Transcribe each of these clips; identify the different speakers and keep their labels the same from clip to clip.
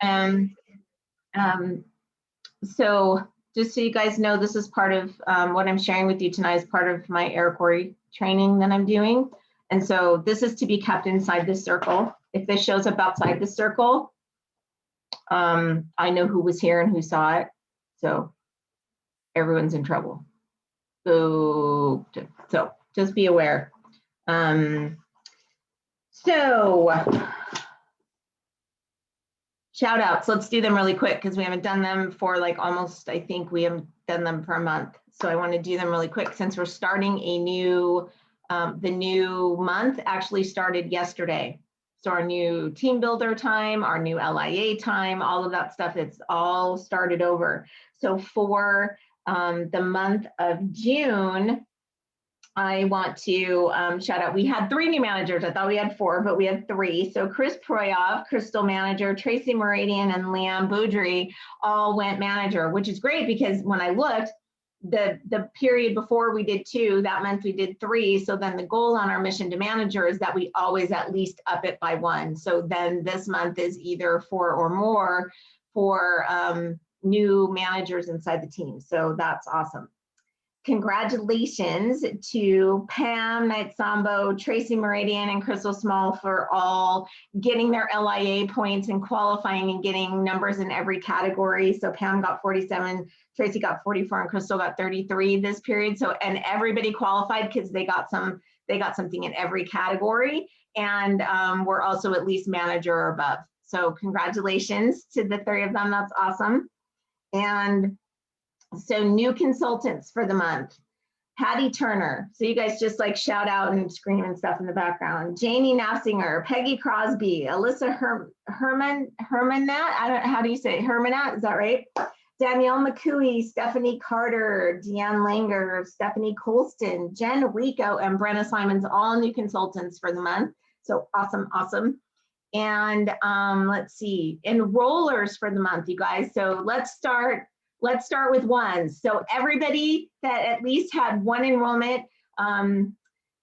Speaker 1: And so just so you guys know, this is part of what I'm sharing with you tonight is part of my Iroquois training that I'm doing. And so this is to be kept inside this circle. If this shows up outside the circle, I know who was here and who saw it. So everyone's in trouble. So just be aware. So shout outs, let's do them really quick because we haven't done them for like almost, I think we haven't done them for a month. So I want to do them really quick since we're starting a new, the new month actually started yesterday. So our new team builder time, our new LIA time, all of that stuff, it's all started over. So for the month of June, I want to shout out, we had 3 new managers. I thought we had 4, but we had 3. So Chris Proyov, Crystal Manager, Tracy Meridian, and Liam Boudry all went manager, which is great because when I looked, the period before we did 2, that month we did 3. So then the goal on our mission to manager is that we always at least up it by 1. So then this month is either 4 or more for new managers inside the team. So that's awesome. Congratulations to Pam Night Sambo, Tracy Meridian, and Crystal Small for all getting their LIA points and qualifying and getting numbers in every category. So Pam got 47, Tracy got 44, and Crystal got 33 this period. So, and everybody qualified because they got something in every category. And we're also at least manager or above. So congratulations to the 3 of them. That's awesome. And so new consultants for the month, Patty Turner. So you guys just like shout out and scream and stuff in the background. Janie Nassinger, Peggy Crosby, Alyssa Hermanat, I don't know, how do you say it? Hermanat, is that right? Danielle McCooey, Stephanie Carter, Deanne Langer, Stephanie Colston, Jen Rico, and Brenna Simons, all new consultants for the month. So awesome, awesome. And let's see, enrollers for the month, you guys. So let's start with ones. So everybody that at least had 1 enrollment,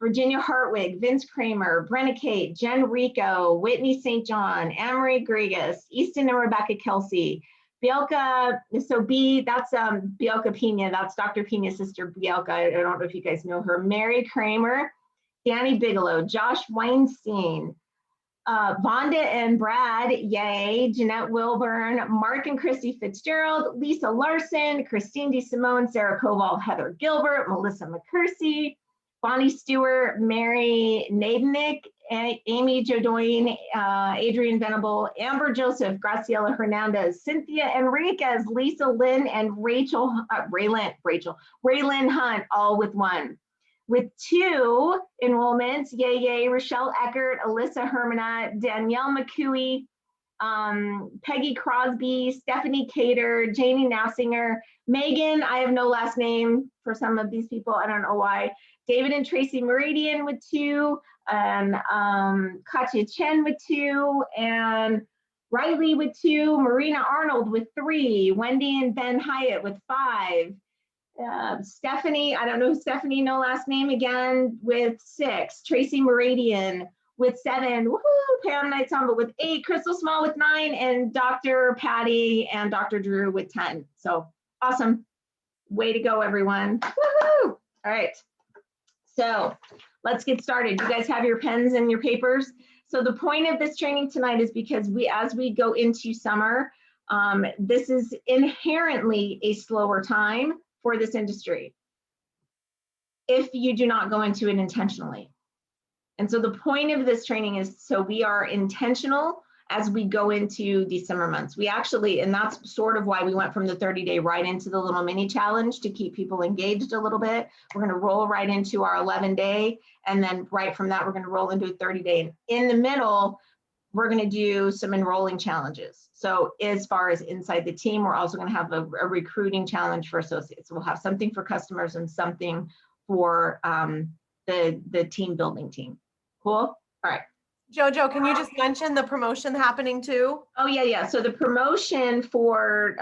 Speaker 1: Virginia Hartwig, Vince Kramer, Brenna Kate, Jen Rico, Whitney St. John, Anne-Marie Grigas, Easton and Rebecca Kelsey, Bielka, so B, that's Bielka Pena, that's Dr. Pena's sister Bielka, I don't know if you guys know her, Mary Kramer, Danny Bigelow, Josh Weinstein, Vonda and Brad, yay, Jeanette Wilburn, Mark and Christy Fitzgerald, Lisa Larson, Christine DeSimone, Sarah Koval, Heather Gilbert, Melissa McCursey, Bonnie Stewart, Mary Nadenik, Amy Jodoin, Adrian Venable, Amber Joseph, Graciela Hernandez, Cynthia Enriquez, Lisa Lynn, and Raylyn Hunt, all with 1. With 2 enrollments, yay, Rochelle Eckert, Alyssa Hermanat, Danielle McCooey, Peggy Crosby, Stephanie Cater, Janie Nassinger, Megan, I have no last name for some of these people, I don't know why, David and Tracy Meridian with 2, and Katya Chen with 2, and Riley with 2, Marina Arnold with 3, Wendy and Ben Hyatt with 5, Stephanie, I don't know Stephanie, no last name again, with 6, Tracy Meridian with 7, woohoo, Pam Night Samba with 8, Crystal Small with 9, and Dr. Patty and Dr. Drew with 10. So awesome. Way to go, everyone. Woohoo! All right. So let's get started. You guys have your pens and your papers. So the point of this training tonight is because as we go into summer, this is inherently a slower time for this industry if you do not go into it intentionally. And so the point of this training is so we are intentional as we go into these summer months. We actually, and that's sort of why we went from the 30-day right into the little mini challenge to keep people engaged a little bit. We're gonna roll right into our 11-day, and then right from that, we're gonna roll into a 30-day. In the middle, we're gonna do some enrolling challenges. So as far as inside the team, we're also gonna have a recruiting challenge for associates. We'll have something for customers and something for the team building team. Cool? All right.
Speaker 2: Jojo, can you just mention the promotion happening too?
Speaker 1: Oh yeah. So the promotion for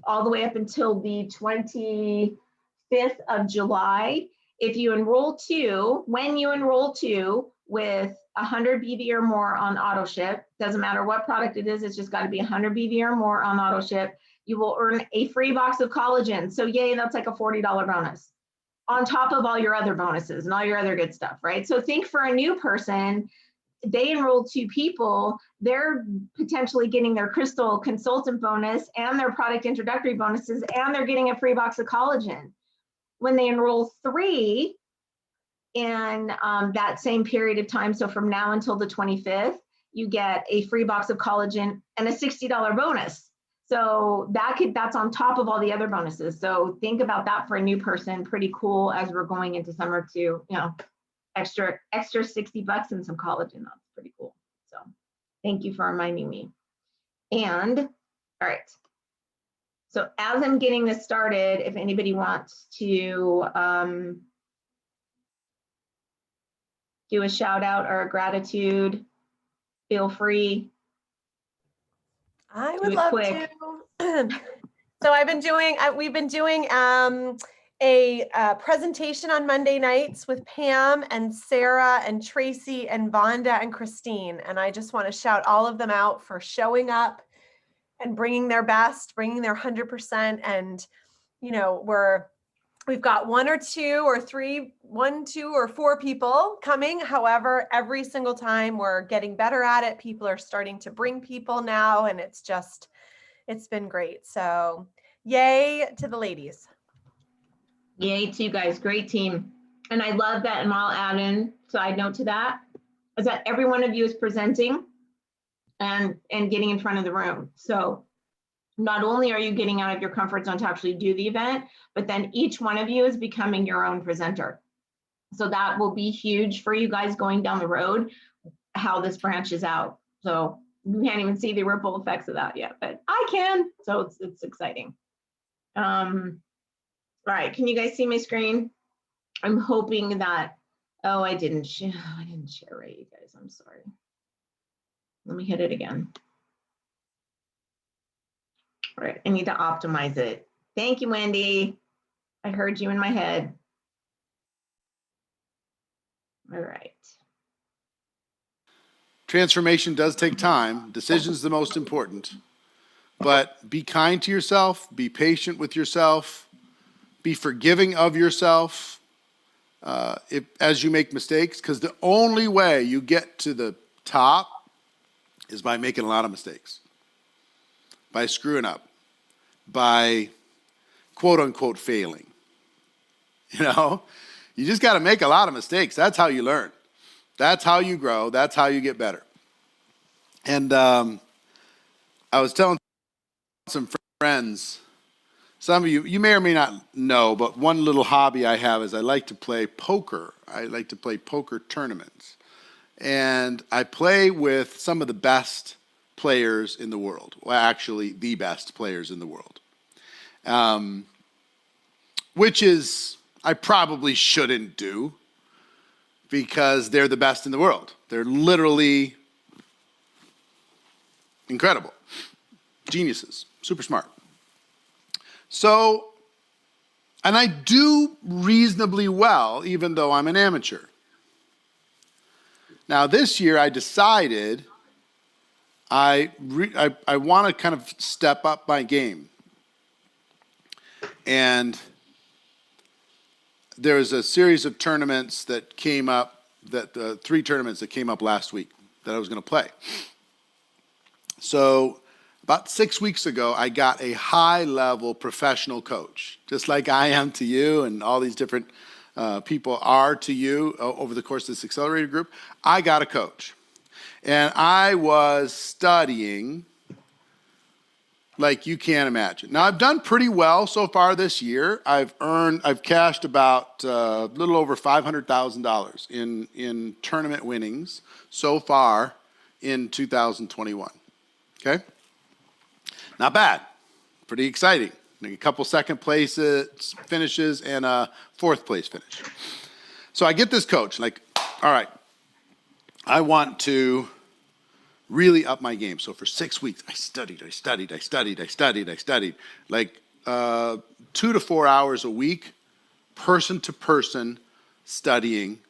Speaker 1: all the way up until the 25th of July, if you enroll 2, when you enroll 2 with 100 BV or more on auto ship. Doesn't matter what product it is, it's just got to be 100 BV or more on auto ship. You will earn a free box of collagen. So yay, that's like a $40 bonus on top of all your other bonuses and all your other good stuff, right? So think for a new person, they enroll 2 people, they're potentially getting their crystal consultant bonus and their product introductory bonuses, and they're getting a free box of collagen. When they enroll 3 in that same period of time, so from now until the 25th, you get a free box of collagen and a $60 bonus. So that's on top of all the other bonuses. So think about that for a new person. Pretty cool as we're going into summer too, extra $60 and some collagen. That's pretty cool. So thank you for reminding me. And all right. So as I'm getting this started, if anybody wants to do a shout out or a gratitude, feel free.
Speaker 2: I would love to. So we've been doing a presentation on Monday nights with Pam and Sarah and Tracy and Vonda and Christine. And I just want to shout all of them out for showing up and bringing their best, bringing their 100%. And, we've got 1 or 2 or 3, 1, 2 or 4 people coming. However, every single time we're getting better at it. People are starting to bring people now, and it's been great. So yay to the ladies.
Speaker 1: Yay to you guys, great team. And I love that, and I'll add in side note to that, is that every one of you is presenting and getting in front of the room. So not only are you getting out of your comfort zone to actually do the event, but then each one of you is becoming your own presenter. So that will be huge for you guys going down the road, how this branches out. So you can't even see the ripple effects of that yet, but I can. So it's exciting. All right, can you guys see my screen? I'm hoping that, I didn't share right, you guys, I'm sorry. Let me hit it again. All right, I need to optimize it. Thank you, Wendy. I heard you in my head. All right.
Speaker 3: Transformation does take time. Decision's the most important. But be kind to yourself, be patient with yourself, be forgiving of yourself as you make mistakes, because the only way you get to the top is by making a lot of mistakes, by screwing up, by quote unquote failing. You just got to make a lot of mistakes. That's how you learn. That's how you grow. That's how you get better. And I was telling some friends, some of you may or may not know, but one little hobby I have is I like to play poker. I like to play poker tournaments. And I play with some of the best players in the world. Well, actually, the best players in the world. Which is, I probably shouldn't do, because they're the best in the world. They're literally incredible. Geniuses, super smart. So, and I do reasonably well, even though I'm an amateur. Now this year I decided I want to kind of step up my game. And there's a series of tournaments that came up, 3 tournaments that came up last week that I was going to play. So about 6 weeks ago, I got a high-level professional coach, just like I am to you and all these different people are to you over the course of this accelerator group. I got a coach. And I was studying like you can't imagine. Now, I've done pretty well so far this year. I've cashed about a little over $500,000 in tournament winnings so far in 2021. Okay? Not bad. Pretty exciting. A couple second place finishes and a 4th place finish. So I get this coach, like, all right, I want to really up my game. So for 6 weeks, I studied, like 2 to 4 hours a week, person to person studying.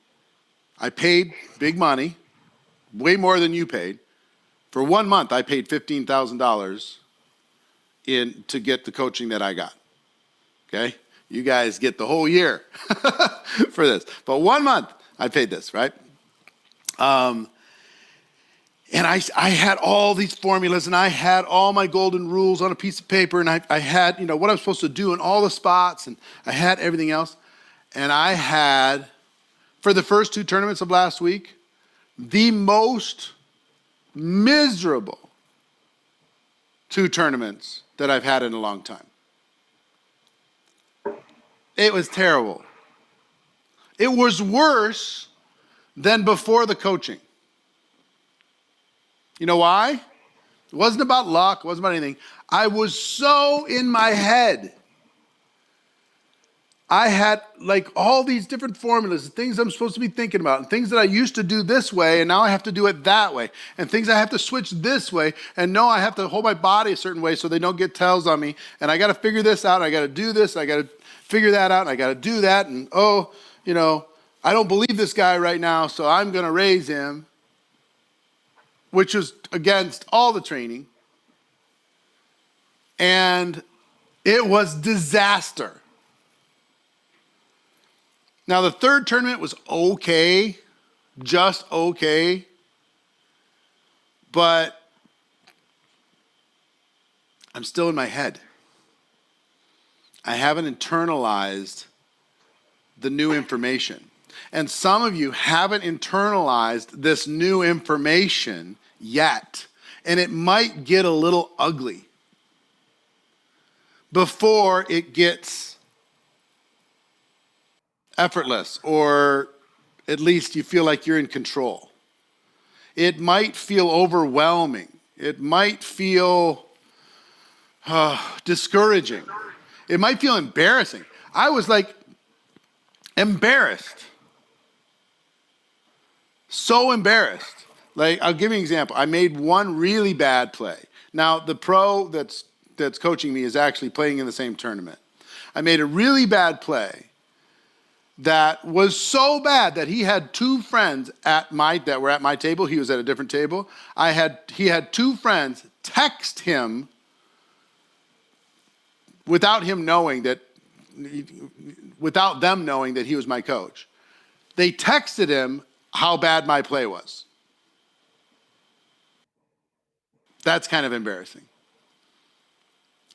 Speaker 3: I paid big money way more than you paid. For 1 month, I paid $15,000 to get the coaching that I got. Okay? You guys get the whole year for this. But 1 month, I paid this, right? And I had all these formulas, and I had all my golden rules on a piece of paper, and I had, what I was supposed to do in all the spots, and I had everything else. And I had, for the first 2 tournaments of last week, the most miserable 2 tournaments that I've had in a long time. It was terrible. It was worse than before the coaching. You know why? It wasn't about luck. It wasn't about anything. I was so in my head. I had like all these different formulas, things I'm supposed to be thinking about, and things that I used to do this way, and now I have to do it that way, and things I have to switch this way, and no, I have to hold my body a certain way so they don't get tells on me, and I got to figure this out, and I got to do this, and I got to figure that out, and I got to do that, and I don't believe this guy right now, so I'm going to raise him, which was against all the training, and it was disaster. Now, the 3rd tournament was okay, just okay, but I'm still in my head. I haven't internalized the new information. And some of you haven't internalized this new information yet, and it might get a little ugly before it gets effortless, or at least you feel like you're in control. It might feel overwhelming. It might feel discouraging. It might feel embarrassing. I was like embarrassed. So embarrassed. Like, I'll give you an example. I made one really bad play. Now, the pro that's coaching me is actually playing in the same tournament. I made a really bad play that was so bad that he had 2 friends that were at my table. He was at a different table. He had 2 friends text him without them knowing that he was my coach. They texted him how bad my play was. That's kind of embarrassing.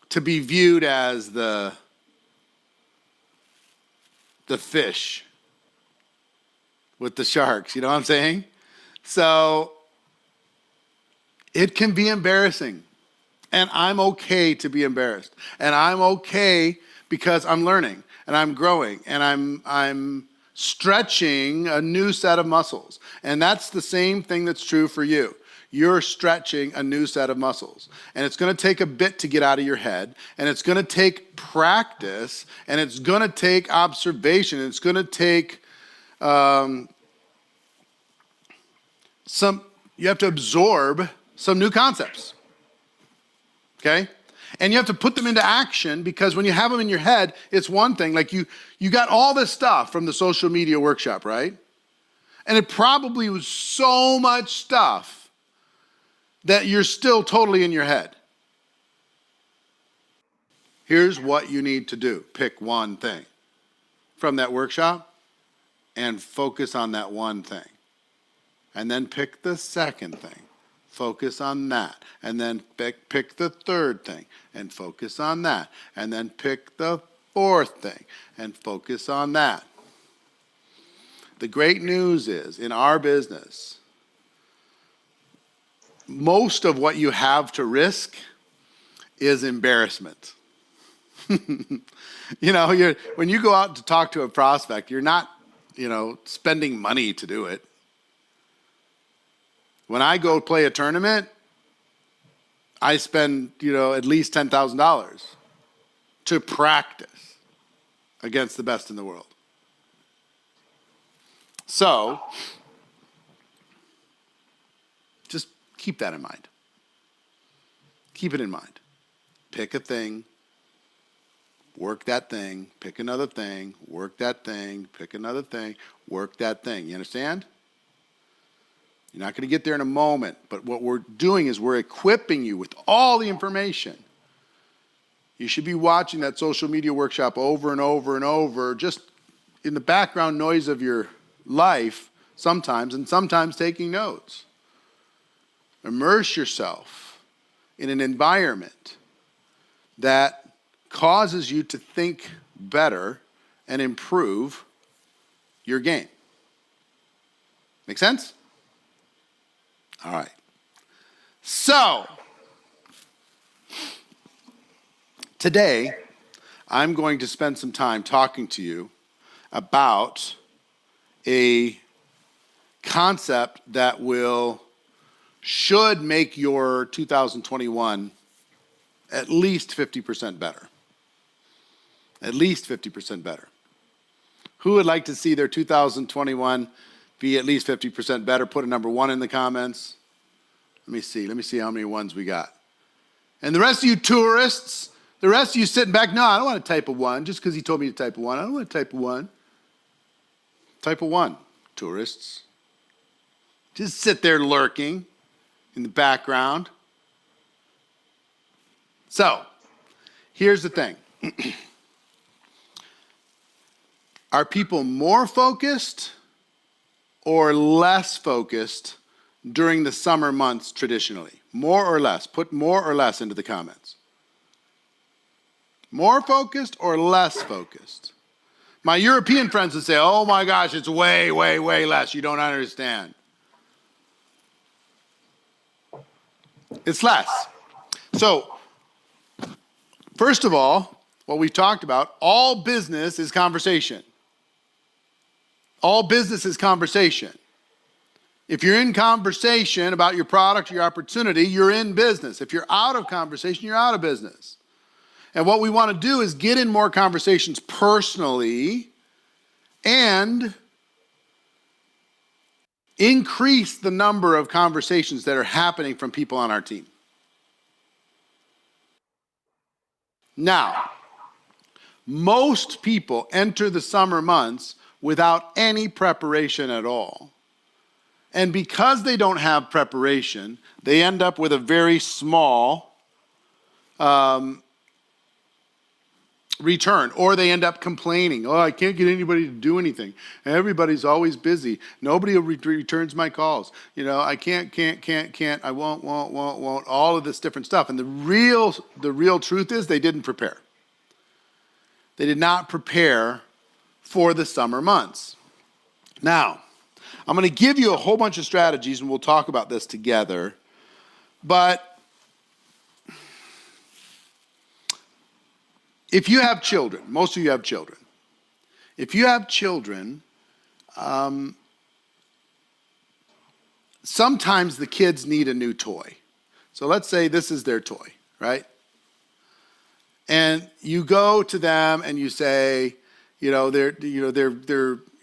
Speaker 3: To be viewed as the fish with the sharks, you know what I'm saying? So it can be embarrassing, and I'm okay to be embarrassed, and I'm okay because I'm learning and I'm growing and I'm stretching a new set of muscles. And that's the same thing that's true for you. You're stretching a new set of muscles. And it's going to take a bit to get out of your head. And it's going to take practice. And it's going to take observation. It's going to take you have to absorb some new concepts. Okay? And you have to put them into action, because when you have them in your head, it's one thing. Like you got all this stuff from the social media workshop, right? And it probably was so much stuff that you're still totally in your head. Here's what you need to do. Pick one thing from that workshop and focus on that one thing. And then pick the second thing. Focus on that. And then pick the third thing and focus on that. And then pick the fourth thing and focus on that. The great news is, in our business, most of what you have to risk is embarrassment. When you go out to talk to a prospect, you're not, spending money to do it. When I go play a tournament, I spend, at least $10,000 to practice against the best in the world. So, just keep that in mind. Keep it in mind. Pick a thing, work that thing, pick another thing, work that thing, pick another thing, work that thing. You understand? You're not going to get there in a moment, but what we're doing is we're equipping you with all the information. You should be watching that social media workshop over and over and over, just in the background noise of your life sometimes, and sometimes taking notes. Immerse yourself in an environment that causes you to think better and improve your game. Make sense? All right. So, today, I'm going to spend some time talking to you about a concept that should make your 2021 at least 50% better. At least 50% better. Who would like to see their 2021 be at least 50% better? Put a number 1 in the comments. Let me see how many ones we got. And the rest of you tourists, the rest of you sitting back, no, I don't want to type a 1 just because he told me to type a 1. I don't want to type a 1. Type a 1, tourists. Just sit there lurking in the background. So, here's the thing. Are people more focused or less focused during the summer months traditionally? More or less? Put more or less into the comments. More focused or less focused? My European friends would say, oh my gosh, it's way, way, way less. You don't understand. It's less. So, first of all, what we've talked about, all business is conversation. All business is conversation. If you're in conversation about your product or your opportunity, you're in business. If you're out of conversation, you're out of business. And what we want to do is get in more conversations personally and increase the number of conversations that are happening from people on our team. Now, most people enter the summer months without any preparation at all. And because they don't have preparation, they end up with a very small return, or they end up complaining. Oh, I can't get anybody to do anything. Everybody's always busy. Nobody returns my calls. You know, I can't, I won't, all of this different stuff. And the real truth is they didn't prepare. They did not prepare for the summer months. Now, I'm going to give you a whole bunch of strategies, and we'll talk about this together. But if you have children, most of you have children. If you have children, sometimes the kids need a new toy. So let's say this is their toy, right? And you go to them and you say, they're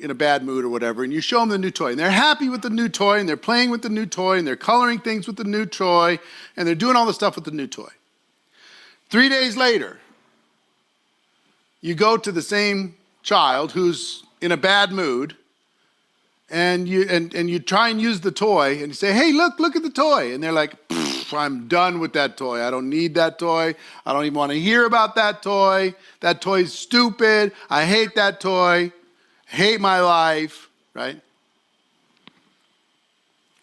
Speaker 3: in a bad mood or whatever, and you show them the new toy, and they're happy with the new toy, and they're playing with the new toy, and they're coloring things with the new toy, and they're doing all the stuff with the new toy. 3 days later, you go to the same child who's in a bad mood, and you try and use the toy, and you say, hey, look at the toy. And they're like, I'm done with that toy. I don't need that toy. I don't even want to hear about that toy. That toy's stupid. I hate that toy. I hate my life, right?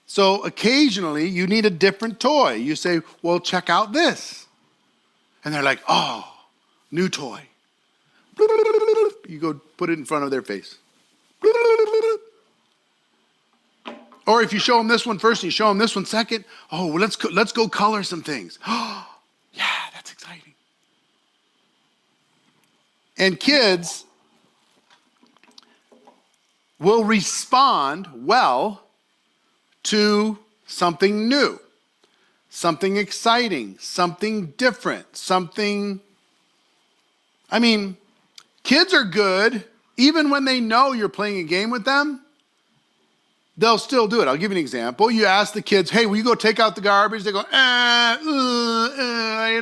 Speaker 3: So occasionally you need a different toy. You say, well, check out this. And they're like, oh, new toy. You go put it in front of their face. Or if you show them this one first and you show them this one second, oh, well, let's go color some things. Oh, yeah, that's exciting. And kids will respond well to something new, something exciting, something different, kids are good even when they know you're playing a game with them. They'll still do it. I'll give you an example. You ask the kids, hey, will you go take out the garbage? They go, I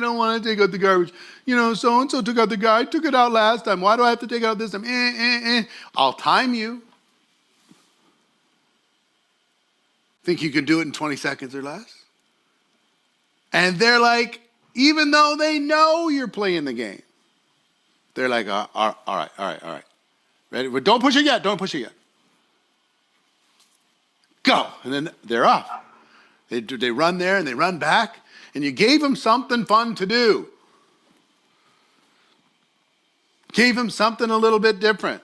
Speaker 3: don't want to take out the garbage. So-and-so took out the garbage. I took it out last time. Why do I have to take it out this time? I'll time you. Think you could do it in 20 seconds or less? And they're like, even though they know you're playing the game, they're like, all right. Ready? But don't push it yet. Don't push it yet. Go. And then they're off. They run there and they run back. And you gave them something fun to do. Gave them something a little bit different.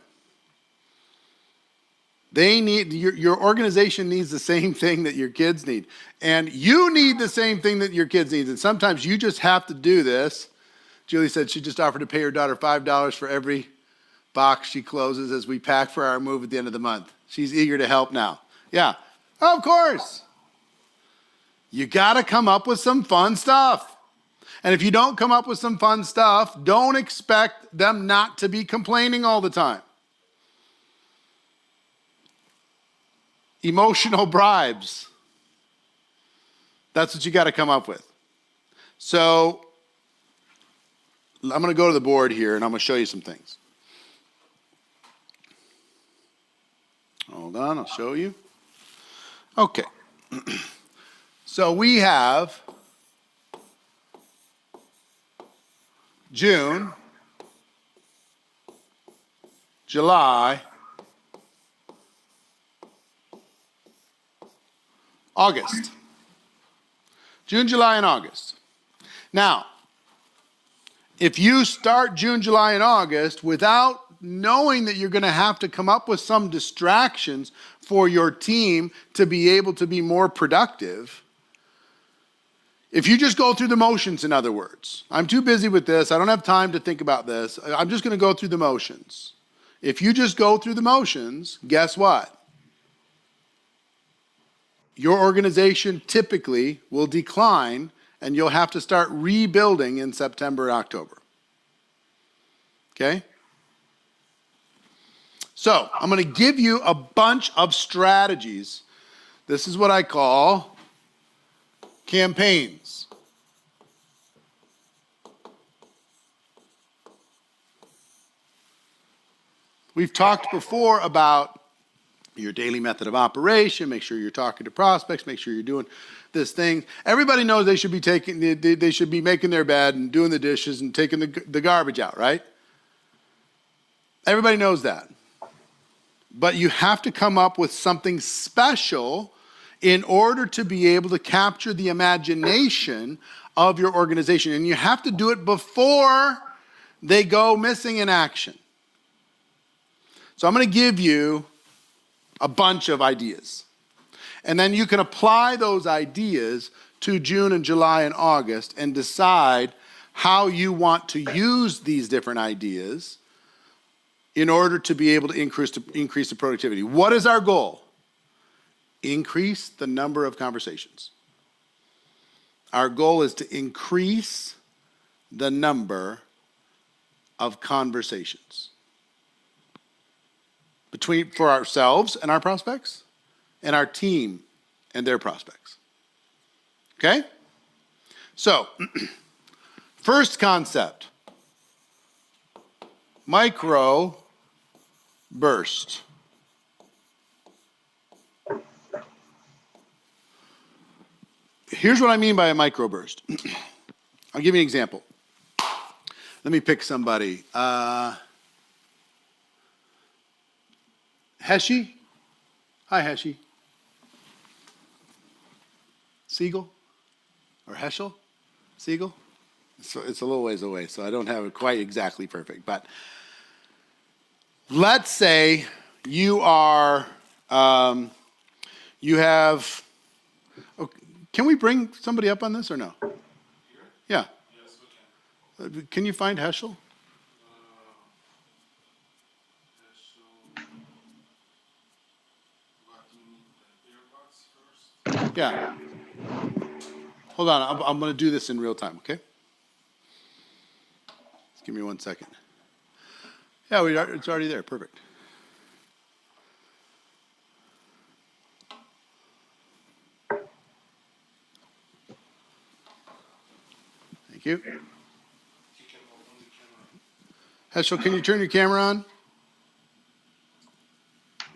Speaker 3: They need, your organization needs the same thing that your kids need. And you need the same thing that your kids need. And sometimes you just have to do this. Julie said she just offered to pay her daughter $5 for every box she closes as we pack for our move at the end of the month. She's eager to help now. Yeah, of course. You got to come up with some fun stuff. And if you don't come up with some fun stuff, don't expect them not to be complaining all the time. Emotional bribes. That's what you got to come up with. So I'm going to go to the board here and I'm going to show you some things. Hold on, I'll show you. Okay. So we have June, July, August. June, July, and August. Now, if you start June, July, and August without knowing that you're going to have to come up with some distractions for your team to be able to be more productive, if you just go through the motions, in other words, I'm too busy with this, I don't have time to think about this, I'm just going to go through the motions. If you just go through the motions, guess what? Your organization typically will decline and you'll have to start rebuilding in September and October. Okay? So, I'm going to give you a bunch of strategies. This is what I call campaigns. We've talked before about your daily method of operation, make sure you're talking to prospects, make sure you're doing this thing. Everybody knows they should be making their bed and doing the dishes and taking the garbage out, right? Everybody knows that. But you have to come up with something special in order to be able to capture the imagination of your organization. And you have to do it before they go missing in action. So I'm going to give you a bunch of ideas. And then you can apply those ideas to June and July and August and decide how you want to use these different ideas in order to be able to increase the productivity. What is our goal? Increase the number of conversations. Our goal is to increase the number of conversations for ourselves and our prospects, and our team and their prospects. Okay? So, first concept, micro burst. Here's what I mean by a microburst. I'll give you an example. Let me pick somebody. Heshi? Hi, Heshi. Siegel? Or Heschel? Siegel? So it's a little ways away, so I don't have it quite exactly perfect. But let's say you are, you have, can we bring somebody up on this or no? Here? Yeah. Yes, we can. Can you find Heschel? Yeah. Hold on, I'm going to do this in real time, okay? Just give me 1 second. Yeah, it's already there. Perfect. Thank you. Heschel, can you turn your camera on?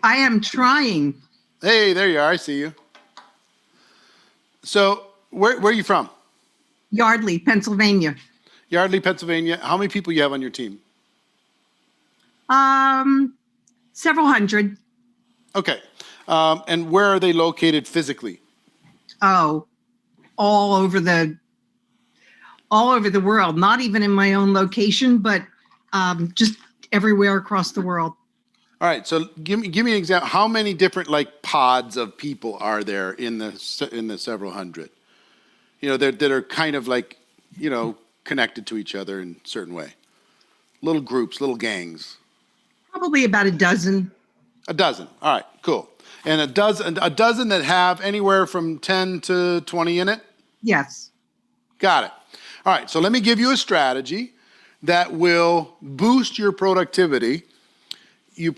Speaker 4: I am trying.
Speaker 3: Hey, there you are. I see you. So where are you from?
Speaker 4: Yardley, Pennsylvania.
Speaker 3: Yardley, Pennsylvania. How many people you have on your team?
Speaker 4: Several hundred.
Speaker 3: Okay. And where are they located physically?
Speaker 4: Oh, all over the world. Not even in my own location, but just everywhere across the world.
Speaker 3: All right. So give me an example. How many different like pods of people are there in the several hundred? That are kind of like, connected to each other in a certain way. Little groups, little gangs.
Speaker 4: Probably about a dozen.
Speaker 3: A dozen. All right, cool. And a dozen that have anywhere from 10 to 20 in it?
Speaker 4: Yes.
Speaker 3: Got it. All right, so let me give you a strategy that will boost your productivity. You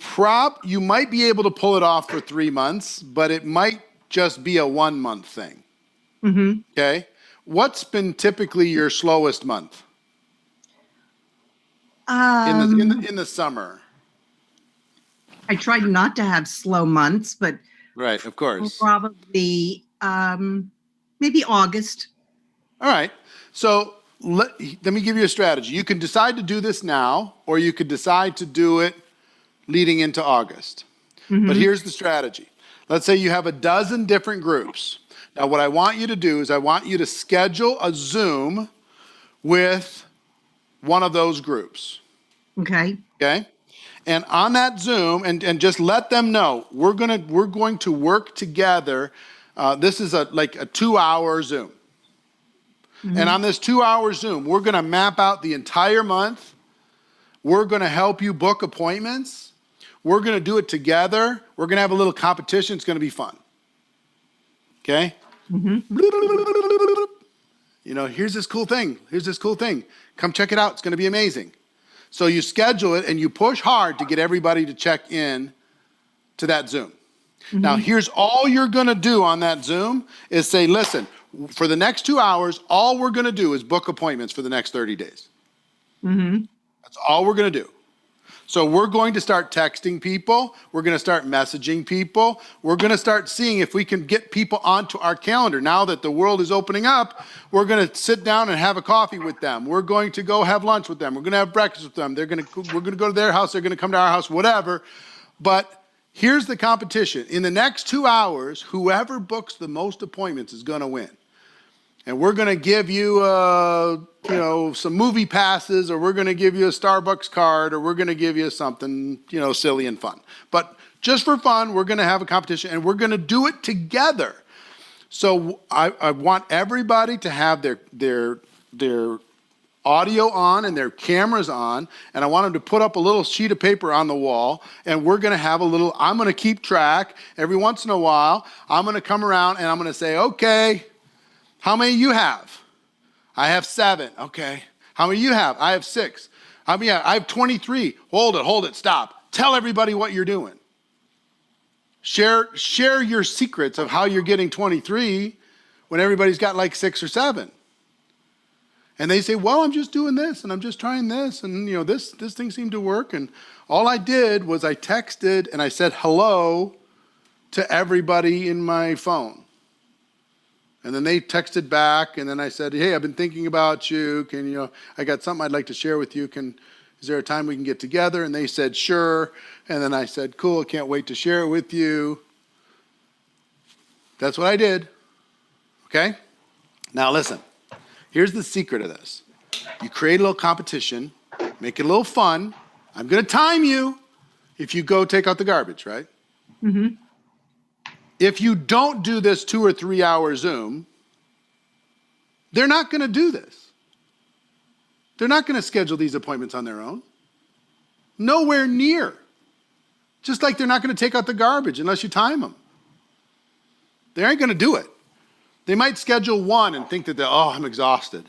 Speaker 3: might be able to pull it off for 3 months, but it might just be a 1 month thing.
Speaker 4: Mm-hmm.
Speaker 3: Okay? What's been typically your slowest month? In the summer.
Speaker 4: I tried not to have slow months, but
Speaker 3: Right, of course.
Speaker 4: probably maybe August.
Speaker 3: All right. So let me give you a strategy. You can decide to do this now, or you could decide to do it leading into August.
Speaker 4: Mm-hmm.
Speaker 3: But here's the strategy. Let's say you have a dozen different groups. Now, what I want you to do is I want you to schedule a Zoom with one of those groups.
Speaker 4: Okay.
Speaker 3: Okay? And on that Zoom, and just let them know, we're going to work together. This is like a 2-hour Zoom. Mm-hmm. And on this 2-hour Zoom, we're going to map out the entire month. We're going to help you book appointments. We're going to do it together. We're going to have a little competition. It's going to be fun. Okay?
Speaker 4: Mm-hmm.
Speaker 3: Here's this cool thing. Here's this cool thing. Come check it out. It's going to be amazing. So you schedule it and you push hard to get everybody to check in to that Zoom. Mm-hmm. Now, here's all you're going to do on that Zoom is say, listen, for the next 2 hours, all we're going to do is book appointments for the next 30 days.
Speaker 4: Mm-hmm.
Speaker 3: That's all we're going to do. So we're going to start texting people. We're going to start messaging people. We're going to start seeing if we can get people onto our calendar. Now that the world is opening up, we're going to sit down and have a coffee with them. We're going to go have lunch with them. We're going to have breakfast with them. We're going to go to their house. They're going to come to our house, whatever. But here's the competition. In the next 2 hours, whoever books the most appointments is going to win. And we're going to give you, some movie passes, or we're going to give you a Starbucks card, or we're going to give you something, silly and fun. But just for fun, we're going to have a competition, and we're going to do it together. So I want everybody to have their audio on and their cameras on, and I want them to put up a little sheet of paper on the wall, and we're going to have I'm going to keep track. Every once in a while, I'm going to come around, and I'm going to say, okay, how many you have? I have 7. Okay. How many you have? I have 6. I have 23. Hold it, stop. Tell everybody what you're doing. Share your secrets of how you're getting 23 when everybody's got like 6 or 7. And they say, well, I'm just doing this, and I'm just trying this, and this thing seemed to work. And all I did was I texted and I said hello to everybody in my phone. And then they texted back, and then I said, hey, I've been thinking about you. I got something I'd like to share with you. Is there a time we can get together? And they said, sure. And then I said, cool, I can't wait to share it with you. That's what I did. Okay? Now listen, here's the secret of this. You create a little competition, make it a little fun. I'm going to time you if you go take out the garbage, right?
Speaker 4: Mm-hmm.
Speaker 3: If you don't do this 2 or 3 hour Zoom, they're not going to do this. They're not going to schedule these appointments on their own. Nowhere near. Just like they're not going to take out the garbage unless you time them. They ain't going to do it. They might schedule one and think that I'm exhausted.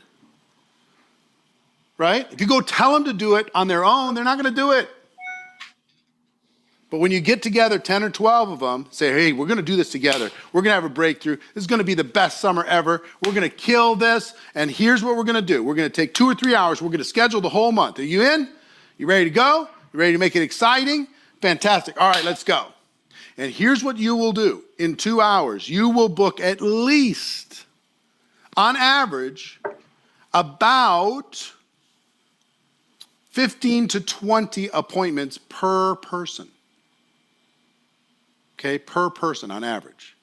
Speaker 3: Right? If you go tell them to do it on their own, they're not going to do it. But when you get together, 10 or 12 of them, say, hey, we're going to do this together. We're going to have a breakthrough. This is going to be the best summer ever. We're going to kill this. And here's what we're going to do. We're going to take 2 or 3 hours. We're going to schedule the whole month. Are you in? You ready to go? You ready to make it exciting? Fantastic. All right, let's go. And here's what you will do. In 2 hours, you will book at least on average, about 15 to 20 appointments per person. Okay, per person on average.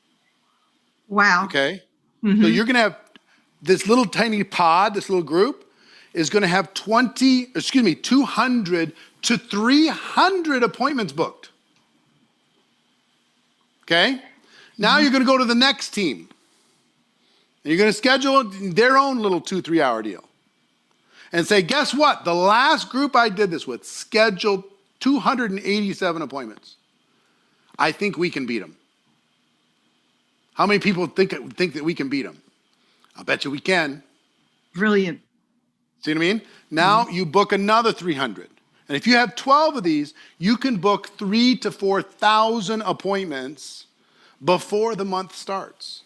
Speaker 4: Wow.
Speaker 3: Okay? So you're going to have this little tiny pod, this little group is going to have 200 to 300 appointments booked. Okay? Now you're going to go to the next team. And you're going to schedule their own little 2-3 hour deal. And say, guess what? The last group I did this with scheduled 287 appointments. I think we can beat them. How many people think that we can beat them? I'll bet you we can.
Speaker 4: Brilliant.
Speaker 3: See what I mean? Now you book another 300. And if you have 12 of these, you can book 3,000 to 4,000 appointments before the month starts.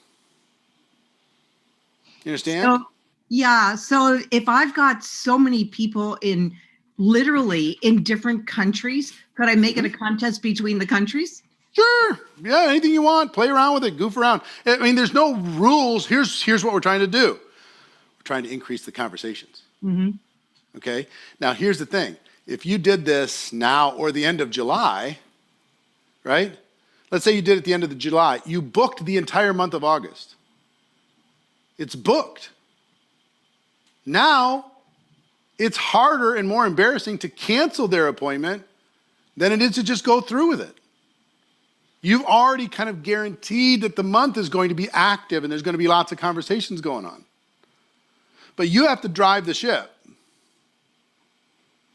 Speaker 3: You understand?
Speaker 4: So, yeah. So if I've got so many people literally in different countries, could I make it a contest between the countries?
Speaker 3: Sure. Yeah, anything you want. Play around with it. Goof around. I mean, there's no rules. Here's what we're trying to do. We're trying to increase the conversations. Okay? Now, here's the thing. If you did this now or the end of July, right? Let's say you did it at the end of July. You booked the entire month of August. It's booked. Now, it's harder and more embarrassing to cancel their appointment than it is to just go through with it. You've already kind of guaranteed that the month is going to be active and there's going to be lots of conversations going on. But you have to drive the ship.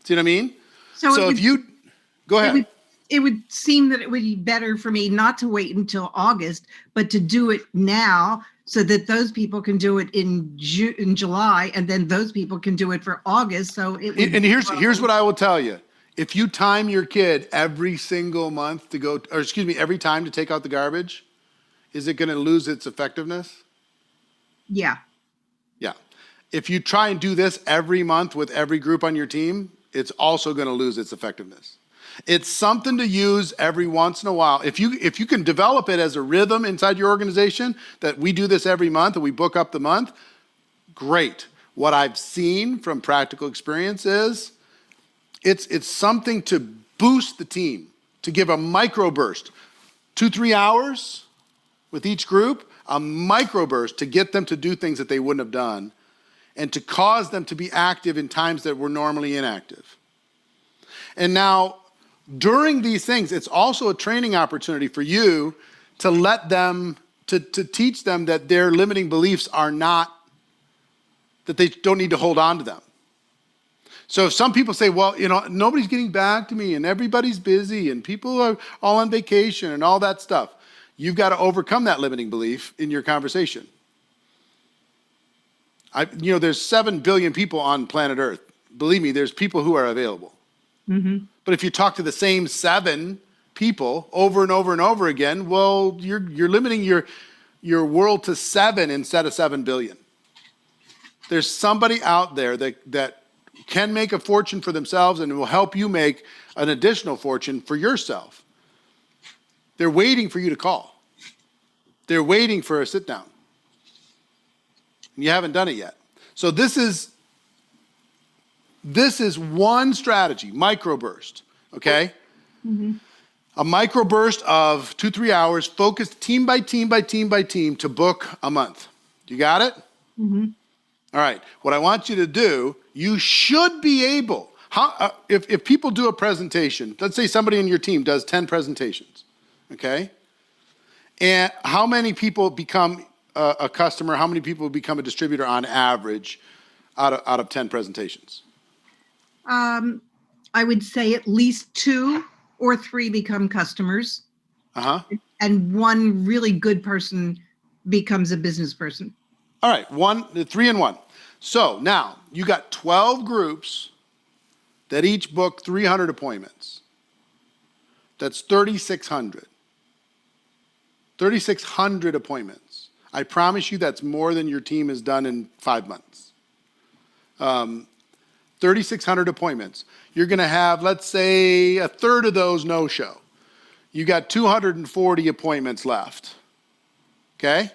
Speaker 3: See what I mean? So if you, go ahead.
Speaker 4: It would seem that it would be better for me not to wait until August, but to do it now so that those people can do it in July, and then those people can do it for August. So it would
Speaker 3: here's what I will tell you. If you time your kid every single month to go, or excuse me, every time to take out the garbage, is it going to lose its effectiveness?
Speaker 4: Yeah.
Speaker 3: Yeah. If you try and do this every month with every group on your team, it's also going to lose its effectiveness. It's something to use every once in a while. If you can develop it as a rhythm inside your organization, that we do this every month and we book up the month, great. What I've seen from practical experience is it's something to boost the team, to give a microburst. 2-3 hours with each group, a microburst to get them to do things that they wouldn't have done and to cause them to be active in times that were normally inactive. And now, during these things, it's also a training opportunity for you to let them, to teach them that their limiting beliefs are not, that they don't need to hold on to them. So if some people say, well, nobody's getting back to me and everybody's busy and people are all on vacation and all that stuff, you've got to overcome that limiting belief in your conversation. There's 7 billion people on planet Earth. Believe me, there's people who are available. But if you talk to the same 7 people over and over and over again, well, you're limiting your world to 7 instead of 7 billion. There's somebody out there that can make a fortune for themselves and will help you make an additional fortune for yourself. They're waiting for you to call. They're waiting for a sit down. And you haven't done it yet. So this is one strategy, microburst, okay? A microburst of 2-3 hours, focused team by team by team by team to book a month. You got it? All right. What I want you to do, you should be able, if people do a presentation, let's say somebody in your team does 10 presentations, okay? And how many people become a customer, how many people become a distributor on average out of 10 presentations?
Speaker 4: I would say at least 2 or 3 become customers. And 1 really good person becomes a business person.
Speaker 3: All right, 3 and 1. So now you got 12 groups that each book 300 appointments. That's 3,600. 3,600 appointments. I promise you that's more than your team has done in 5 months. 3,600 appointments. You're going to have, let's say, a third of those no-show. You got 240 appointments left. Okay?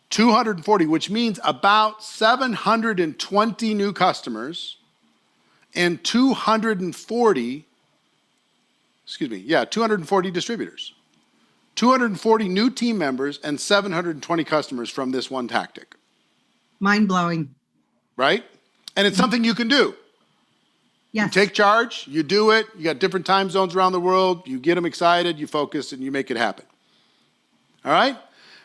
Speaker 3: 240, which means about 720 new customers and 240 distributors. 240 new team members and 720 customers from this one tactic,
Speaker 4: Mind blowing.
Speaker 3: right? And it's something you can do. You
Speaker 4: Yes.
Speaker 3: take charge, you do it, you got different time zones around the world, you get them excited, you focus, and you make it happen. All right?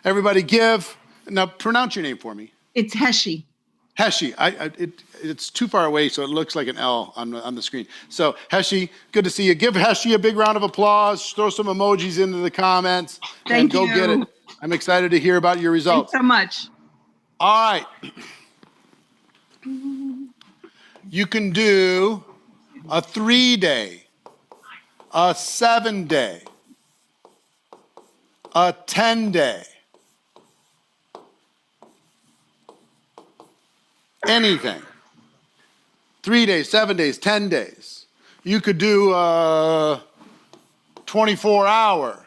Speaker 3: Everybody give. Now pronounce your name for me.
Speaker 4: It's Heshi.
Speaker 3: Heshi. It's too far away, so it looks like an L on the screen. So Heshi, good to see you. Give Heshi a big round of applause. Throw some emojis into the comments. And
Speaker 4: Thank
Speaker 3: go
Speaker 4: you.
Speaker 3: get it. I'm excited to hear about your
Speaker 4: Thanks
Speaker 3: results.
Speaker 4: so much.
Speaker 3: All right. You can do a 3-day, a 7-day, a 10-day. Anything. 3 days, 7 days, 10 days. You could do a 24-hour.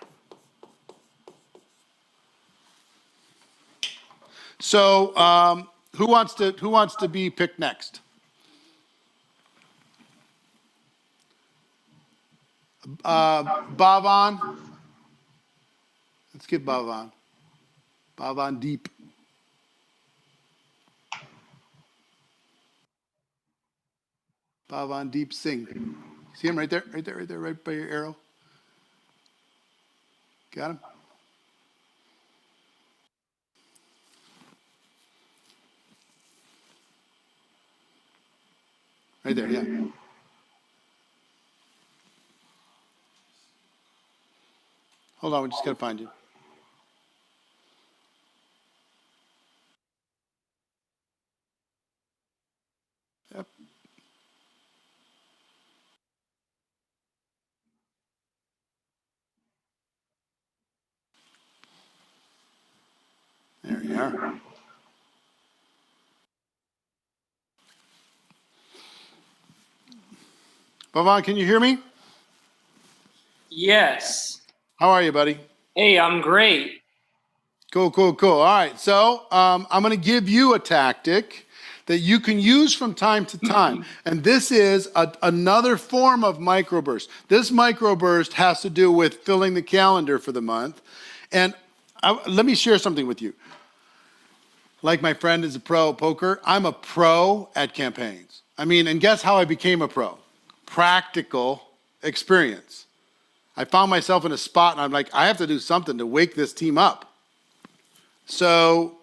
Speaker 3: So who wants to be picked next? Bhavan. Let's get Bhavan. Bhavan Deep. Bhavan Deep Singh. See him right there, right by your arrow? Got him? Right there, yeah. Hold on, we just gotta find you. Yep. There you are. Bhavan, can you hear me?
Speaker 5: Yes.
Speaker 3: How are you, buddy?
Speaker 5: Hey, I'm great.
Speaker 3: Cool. All right, so I'm going to give you a tactic that you can use from time to time. And this is another form of microburst. This microburst has to do with filling the calendar for the month. And let me share something with you. Like my friend is a pro at poker, I'm a pro at campaigns. I mean, and guess how I became a pro? Practical experience. I found myself in a spot and I'm like, I have to do something to wake this team up. So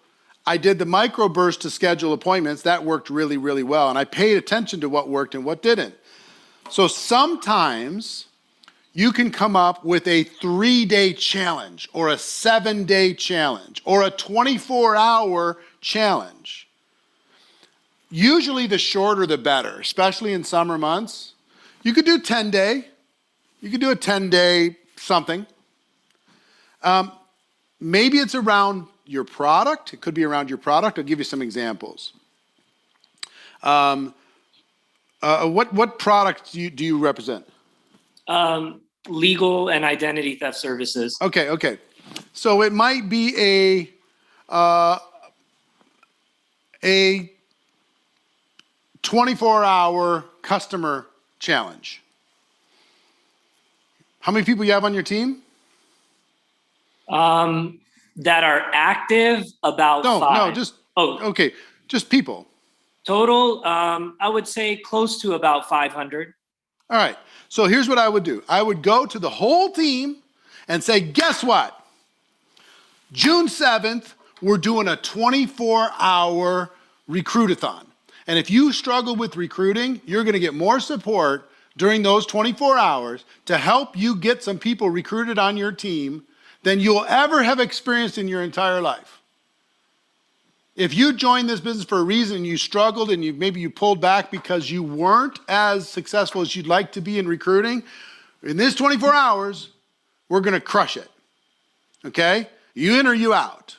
Speaker 3: I did the microburst to schedule appointments. That worked really, really well. And I paid attention to what worked and what didn't. So sometimes you can come up with a 3-day challenge or a 7-day challenge or a 24-hour challenge. Usually the shorter the better, especially in summer months. You could do 10-day. You could do a 10-day something. Maybe it's around your product. It could be around your product. I'll give you some examples. What product do you represent?
Speaker 5: Legal and identity theft services.
Speaker 3: Okay. So it might be a 24-hour customer challenge. How many people you have on your team?
Speaker 5: That are active, about 5.
Speaker 3: Just people.
Speaker 5: Total, I would say close to about 500.
Speaker 3: All right, so here's what I would do. I would go to the whole team and say, guess what? June 7th, we're doing a 24-hour recruitathon. And if you struggle with recruiting, you're gonna get more support during those 24 hours to help you get some people recruited on your team than you'll ever have experienced in your entire life. If you joined this business for a reason and you struggled and maybe you pulled back because you weren't as successful as you'd like to be in recruiting, in this 24 hours, we're gonna crush it, okay? You in or you out.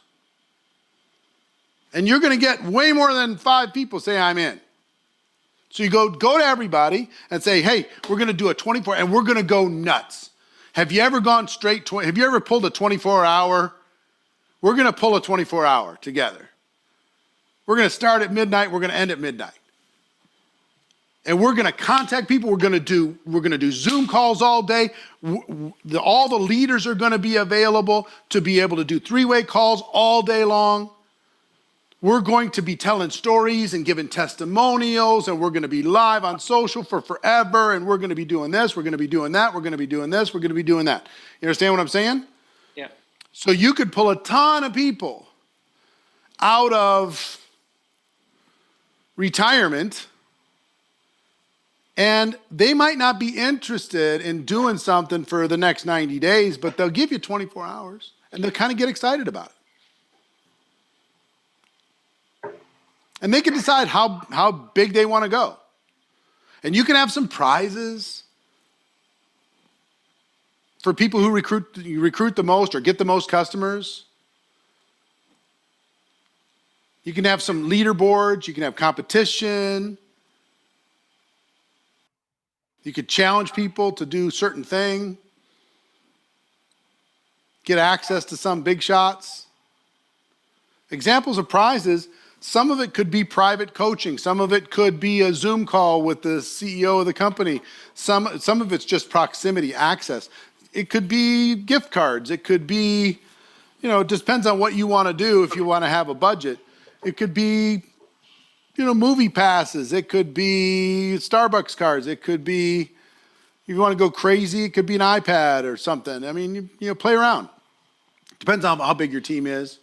Speaker 3: And you're gonna get way more than 5 people say I'm in. So you go to everybody and say, hey, we're gonna do a 24 and we're gonna go nuts. Have you ever gone have you ever pulled a 24-hour We're going to pull a 24-hour together. We're going to start at midnight. We're going to end at midnight. And we're going to contact people. We're going to do Zoom calls all day. All the leaders are going to be available to be able to do 3-way calls all day long. We're going to be telling stories and giving testimonials, and we're going to be live on social for forever, and we're going to be doing this, we're going to be doing that, we're going to be doing this, we're going to be doing that. You understand what I'm saying?
Speaker 5: Yeah.
Speaker 3: So you could pull a ton of people out of retirement, and they might not be interested in doing something for the next 90 days, but they'll give you 24 hours, and they'll kind of get excited about it. And they can decide how big they want to go. And you can have some prizes for people who recruit the most or get the most customers. You can have some leaderboards. You can have competition. You could challenge people to do certain thing. Get access to some big shots. Examples of prizes. Some of it could be private coaching. Some of it could be a Zoom call with the CEO of the company. Some of it's just proximity access. It could be gift cards. It could be, it just depends on what you want to do if you want to have a budget. It could be, movie passes. It could be Starbucks cards. It could be, if you want to go crazy, it could be an iPad or something. I mean, play around. Depends on how big your team is.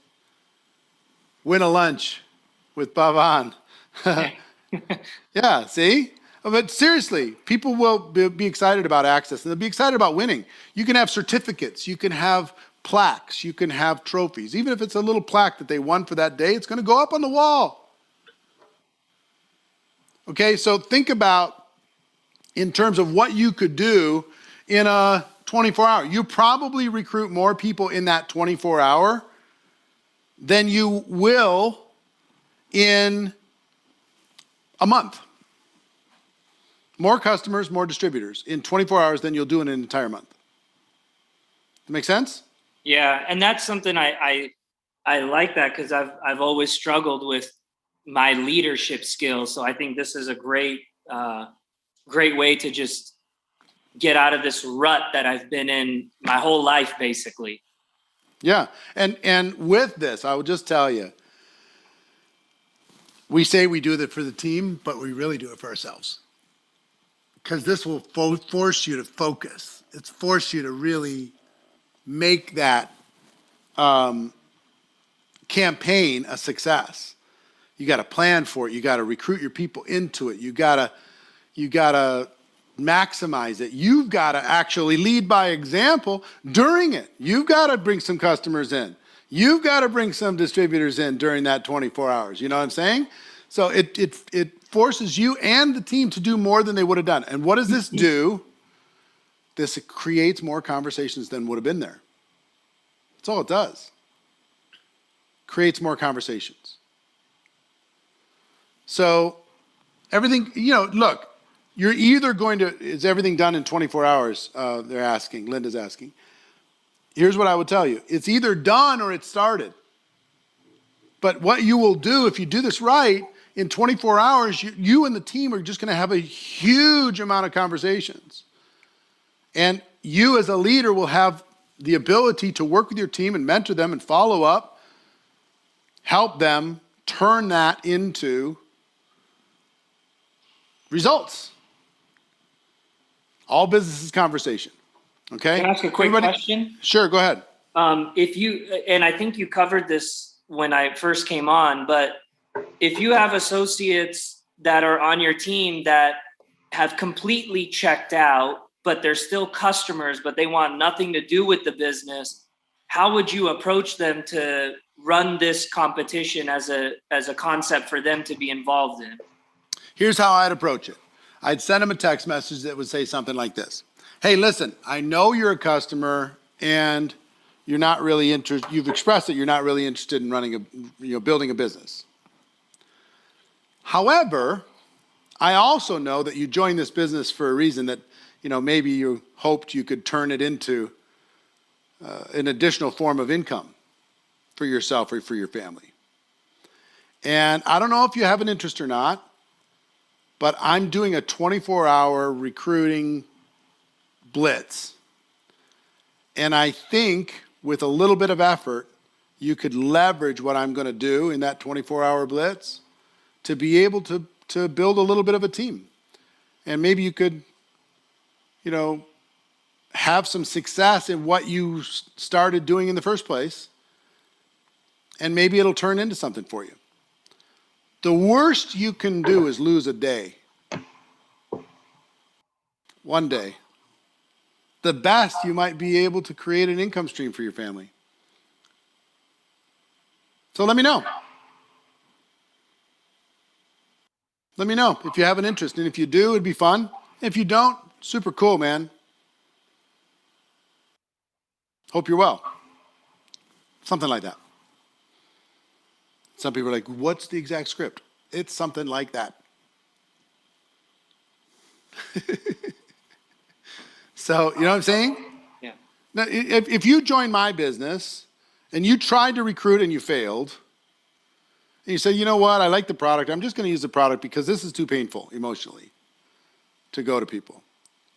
Speaker 3: Win a lunch with Bhavan. Yeah, see? But seriously, people will be excited about access, and they'll be excited about winning. You can have certificates. You can have plaques. You can have trophies. Even if it's a little plaque that they won for that day, it's going to go up on the wall. Okay, so think about in terms of what you could do in a 24-hour. You probably recruit more people in that 24-hour than you will in a month. More customers, more distributors in 24 hours than you'll do in an entire month. That make sense?
Speaker 5: Yeah, and that's something I like that because I've always struggled with my leadership skills. So I think this is a great way to just get out of this rut that I've been in my whole life, basically.
Speaker 3: Yeah, and with this, I will just tell you, we say we do that for the team, but we really do it for ourselves. Because this will force you to focus. It's force you to really make that campaign a success. You got to plan for it. You got to recruit your people into it. You got to maximize it. You've got to actually lead by example during it. You've got to bring some customers in. You've got to bring some distributors in during that 24 hours. You know what I'm saying? So it forces you and the team to do more than they would have done. And what does this do? This creates more conversations than would have been there. That's all it does. Creates more conversations. So everything, look, you're either going to, is everything done in 24 hours? They're asking, Linda's asking. Here's what I would tell you. It's either done or it's started. But what you will do, if you do this right, in 24 hours, you and the team are just going to have a huge amount of conversations. And you as a leader will have the ability to work with your team and mentor them and follow up, help them turn that into results. All business is conversation. Okay?
Speaker 5: Can I ask a quick question?
Speaker 3: Sure, go ahead.
Speaker 5: And I think you covered this when I first came on, but if you have associates that are on your team that have completely checked out, but they're still customers, but they want nothing to do with the business, how would you approach them to run this competition as a concept for them to be involved in?
Speaker 3: Here's how I'd approach it. I'd send them a text message that would say something like this. Hey, listen, I know you're a customer and you're not really interested, you've expressed that you're not really interested in running building a business. However, I also know that you joined this business for a reason that, maybe you hoped you could turn it into an additional form of income. for yourself or for your family. And I don't know if you have an interest or not, but I'm doing a 24-hour recruiting blitz. And I think with a little bit of effort, you could leverage what I'm going to do in that 24-hour blitz to be able to build a little bit of a team. And maybe you could, you know, have some success in what you started doing in the first place. And maybe it'll turn into something for you. The worst you can do is lose a day. One day. The best, you might be able to create an income stream for your family. So let me know. Let me know if you have an interest. And if you do, it'd be fun. If you don't, super cool, man. Hope you're well. Something like that. Some people are like, what's the exact script? It's something like that. So, you know what I'm saying?
Speaker 5: Yeah.
Speaker 3: Now, if you join my business and you tried to recruit and you failed, and you say, you know what, I like the product, I'm just going to use the product because this is too painful emotionally to go to people.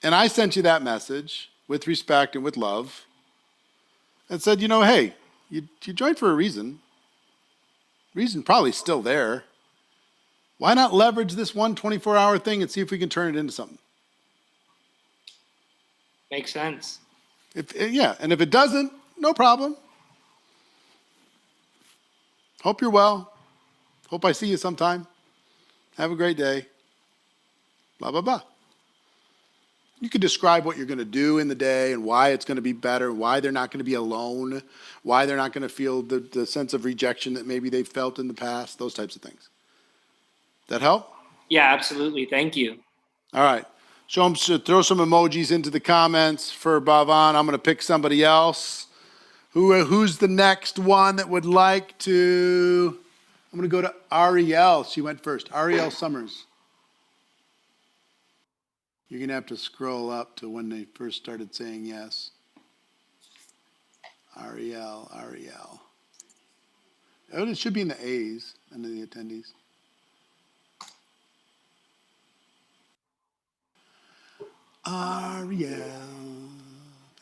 Speaker 3: And I sent you that message with respect and with love and said, you know, hey, you joined for a reason. Reason probably still there. Why not leverage this one 24-hour thing and see if we can turn it into something?
Speaker 5: Makes sense.
Speaker 3: Yeah, and if it doesn't, no problem. Hope you're well. Hope I see you sometime. Have a great day. Blah, blah, blah. You could describe what you're going to do in the day and why it's going to be better, why they're not going to be alone, why they're not going to feel the sense of rejection that maybe they've felt in the past, those types of things. That help?
Speaker 5: Yeah, absolutely. Thank you.
Speaker 3: All right. Throw some emojis into the comments for Bhavan. I'm going to pick somebody else. Who's the next one that would like to? I'm going to go to Ariel. She went first. Ariel Summers. You're going to have to scroll up to when they first started saying yes. Ariel. Oh, it should be in the A's under the attendees. Ariel.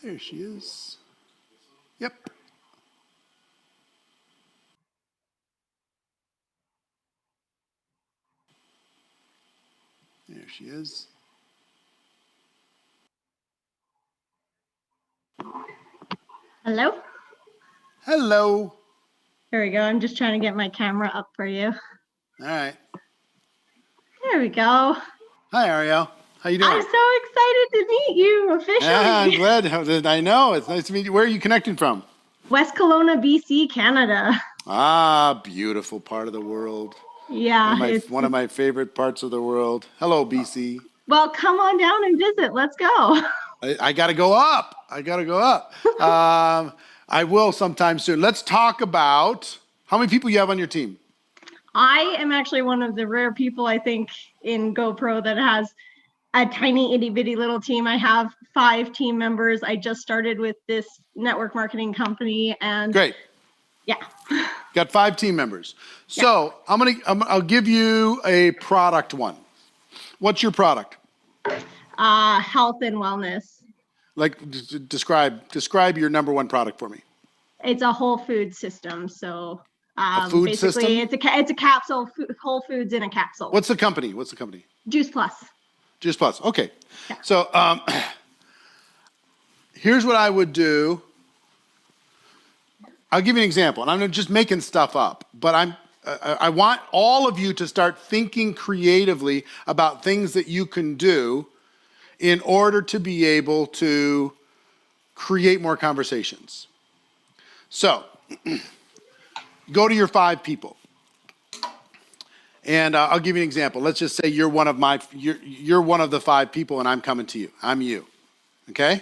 Speaker 3: There she is. Yep. There she is.
Speaker 6: Hello?
Speaker 3: Hello.
Speaker 6: Here we go. I'm just trying to get my camera up for you.
Speaker 3: All right.
Speaker 6: There we go.
Speaker 3: Hi, Ariel. How you doing?
Speaker 6: I'm so excited to meet you officially.
Speaker 3: Yeah, I'm glad. I know. It's nice to meet you. Where are you connecting from?
Speaker 6: West Kelowna, BC, Canada.
Speaker 3: Ah, beautiful part of the world.
Speaker 6: Yeah.
Speaker 3: One of my favorite parts of the world. Hello, BC.
Speaker 6: Well, come on down and visit. Let's go.
Speaker 3: I got to go up. I will sometime soon. Let's talk about how many people you have on your team.
Speaker 6: I am actually one of the rare people, I think, in GoPro that has a tiny itty bitty little team. I have 5 team members. I just started with this network marketing company and
Speaker 3: Great.
Speaker 6: Yeah.
Speaker 3: Got 5 team members. So I'll give you a product one. What's your product?
Speaker 6: Health and wellness.
Speaker 3: Like describe your number one product for me.
Speaker 6: It's a whole food system. So
Speaker 3: A food
Speaker 6: basically
Speaker 3: system?
Speaker 6: it's a capsule, whole foods in a capsule.
Speaker 3: What's the company?
Speaker 6: Juice Plus.
Speaker 3: Juice Plus. Okay.
Speaker 6: Yeah.
Speaker 3: So here's what I would do. I'll give you an example, and I'm just making stuff up, but I want all of you to start thinking creatively about things that you can do in order to be able to create more conversations. So, go to your 5 people. And I'll give you an example. Let's just say you're one of the 5 people and I'm coming to you. I'm you. Okay?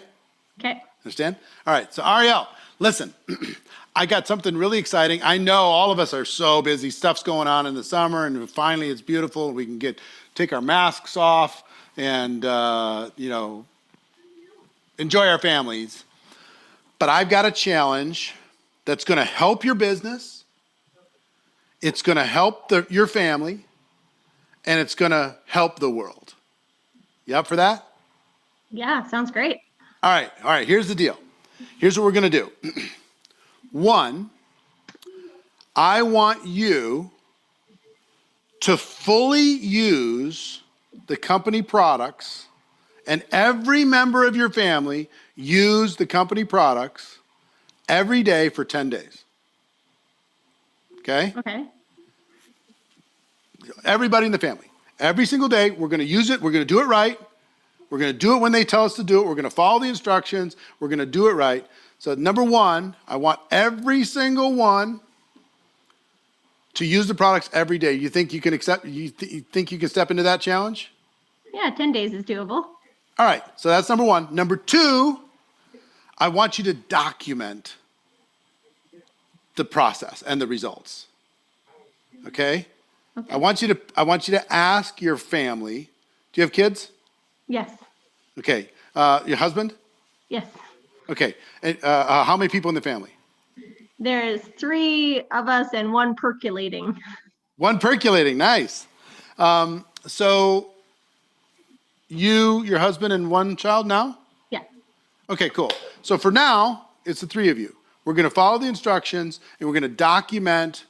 Speaker 6: Okay.
Speaker 3: Understand? All right. So Ariel, listen, I got something really exciting. I know all of us are so busy. Stuff's going on in the summer and finally it's beautiful. We can take our masks off and, enjoy our families. But I've got a challenge that's going to help your business. It's going to help your family, and it's going to help the world. You up for that?
Speaker 6: Yeah, sounds great.
Speaker 3: All right, here's the deal. Here's what we're going to do. One, I want you to fully use the company products, and every member of your family use the company products every day for 10 days. Okay?
Speaker 6: Okay.
Speaker 3: Everybody in the family. Every single day, we're going to use it. We're going to do it right. We're going to do it when they tell us to do it. We're going to follow the instructions. We're going to do it right. So number one, I want every single one to use the products every day. You think you can accept? You think you can step into that challenge?
Speaker 6: Yeah, 10 days is doable.
Speaker 3: All right. So that's number one. Number two, I want you to document the process and the results. Okay?
Speaker 6: Okay.
Speaker 3: I want you to ask your family. Do you have kids?
Speaker 6: Yes.
Speaker 3: Okay. Your husband?
Speaker 6: Yes.
Speaker 3: Okay. And how many people in the family?
Speaker 6: There's 3 of us and 1 percolating.
Speaker 3: One percolating. Nice. So you, your husband, and 1 child now?
Speaker 6: Yeah.
Speaker 3: Okay, cool. So for now, it's the 3 of you. We're going to follow the instructions, and we're going to document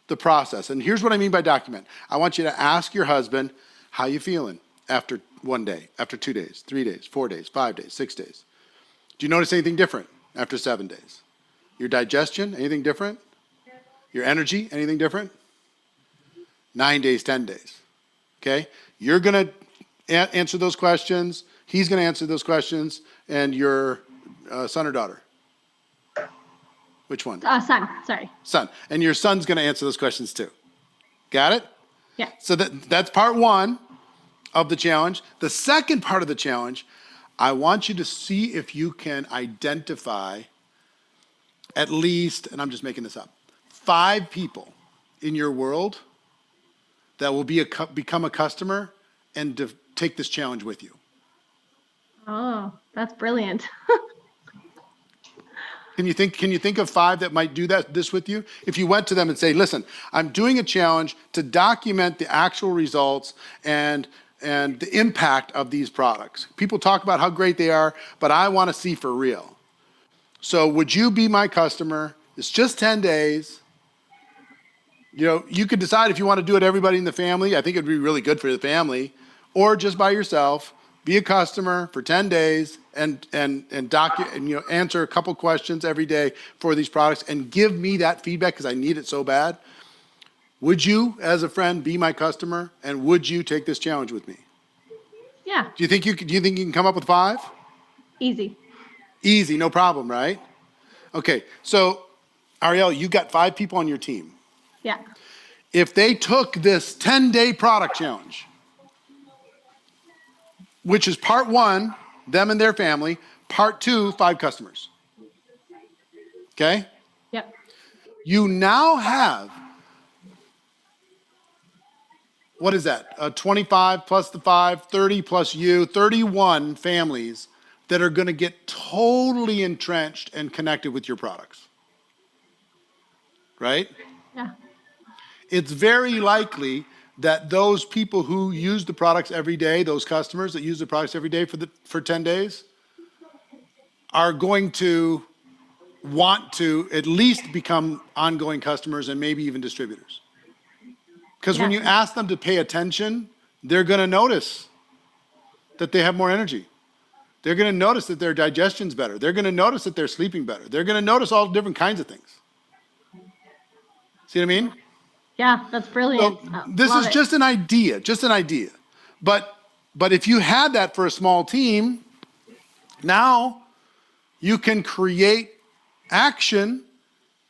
Speaker 3: the process. And here's what I mean by document. I want you to ask your husband, how you feeling after 1 day, after 2 days, 3 days, 4 days, 5 days, 6 days? Do you notice anything different after 7 days? Your digestion, anything different? Your energy, anything different? 9 days, 10 days. Okay? You're going to answer those questions. He's going to answer those questions. And your son or daughter? Which one?
Speaker 6: Son, sorry.
Speaker 3: Son. And your son's going to answer those questions too. Got it?
Speaker 6: Yeah.
Speaker 3: So that's part one of the challenge. The second part of the challenge, I want you to see if you can identify at least, and I'm just making this up, 5 people in your world that will become a customer and to take this challenge with you.
Speaker 6: Oh, that's brilliant.
Speaker 3: Can you think of 5 that might do this with you? If you went to them and say, listen, I'm doing a challenge to document the actual results and the impact of these products. People talk about how great they are, but I want to see for real. So would you be my customer? It's just 10 days. You know, you could decide if you want to do it everybody in the family. I think it'd be really good for the family, or just by yourself. Be a customer for 10 days and answer a couple questions every day for these products and give me that feedback because I need it so bad. Would you, as a friend, be my customer, and would you take this challenge with me?
Speaker 6: Yeah.
Speaker 3: Do you think you can come up with 5?
Speaker 6: Easy.
Speaker 3: Easy, no problem, right? Okay, so Ariel, you got 5 people on your team.
Speaker 6: Yeah.
Speaker 3: If they took this 10-day product challenge, which is part 1, them and their family, part 2, 5 customers. Okay?
Speaker 6: Yep.
Speaker 3: You now have, what is that? 25 plus the 5, 30 plus you, 31 families that are going to get totally entrenched and connected with your products. Right?
Speaker 6: Yeah.
Speaker 3: It's very likely that those people who use the products every day, those customers that use the products every day for 10 days, are going to want to at least become ongoing customers and maybe even distributors. Because when you ask them to pay attention, they're going to notice that they have more energy. They're going to notice that their digestion's better. They're going to notice that they're sleeping better. They're going to notice all different kinds of things. See what I mean?
Speaker 6: Yeah, that's brilliant.
Speaker 3: So this is just an idea. But if you had that for a small team, now you can create action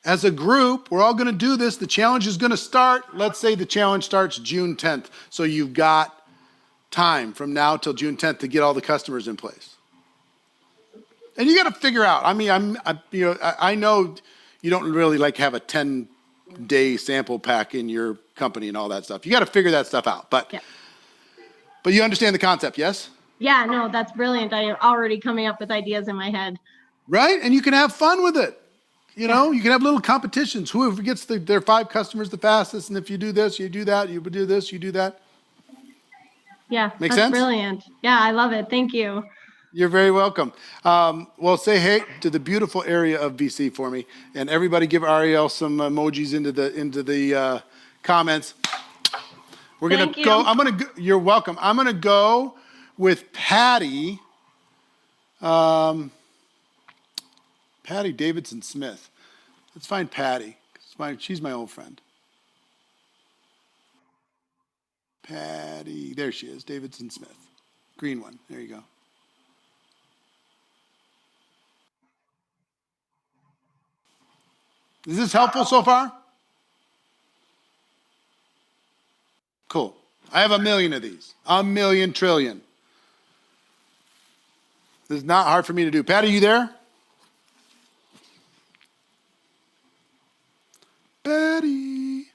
Speaker 3: as a group. We're all going to do this. The challenge is going to start. Let's say the challenge starts June 10th. So you've got time from now till June 10th to get all the customers in place. And you got to figure out. I mean, I know you don't really like have a 10-day sample pack in your company and all that stuff. You got to figure that stuff out. But you understand the concept, yes?
Speaker 6: Yeah, no, that's brilliant. I am already coming up with ideas in my head.
Speaker 3: Right? And you can have fun with it. You know, you can have little competitions. Whoever gets their 5 customers the fastest, and if you do this, you do that, you do this, you do that.
Speaker 6: Yeah,
Speaker 3: Make
Speaker 6: that's
Speaker 3: sense?
Speaker 6: brilliant. Yeah, I love it. Thank you.
Speaker 3: You're very welcome. Well, say hey to the beautiful area of BC for me, and everybody give Ariel some emojis into the comments. We're gonna
Speaker 6: Thank you.
Speaker 3: go. You're welcome. I'm gonna go with Patty. Patty Davidson Smith. Let's find Patty. She's my old friend. Patty, there she is, Davidson Smith. Green one, there you go. Is this helpful so far? Cool. I have 1 million of these. 1 million trillion. This is not hard for me to do. Patty, you there? Patty.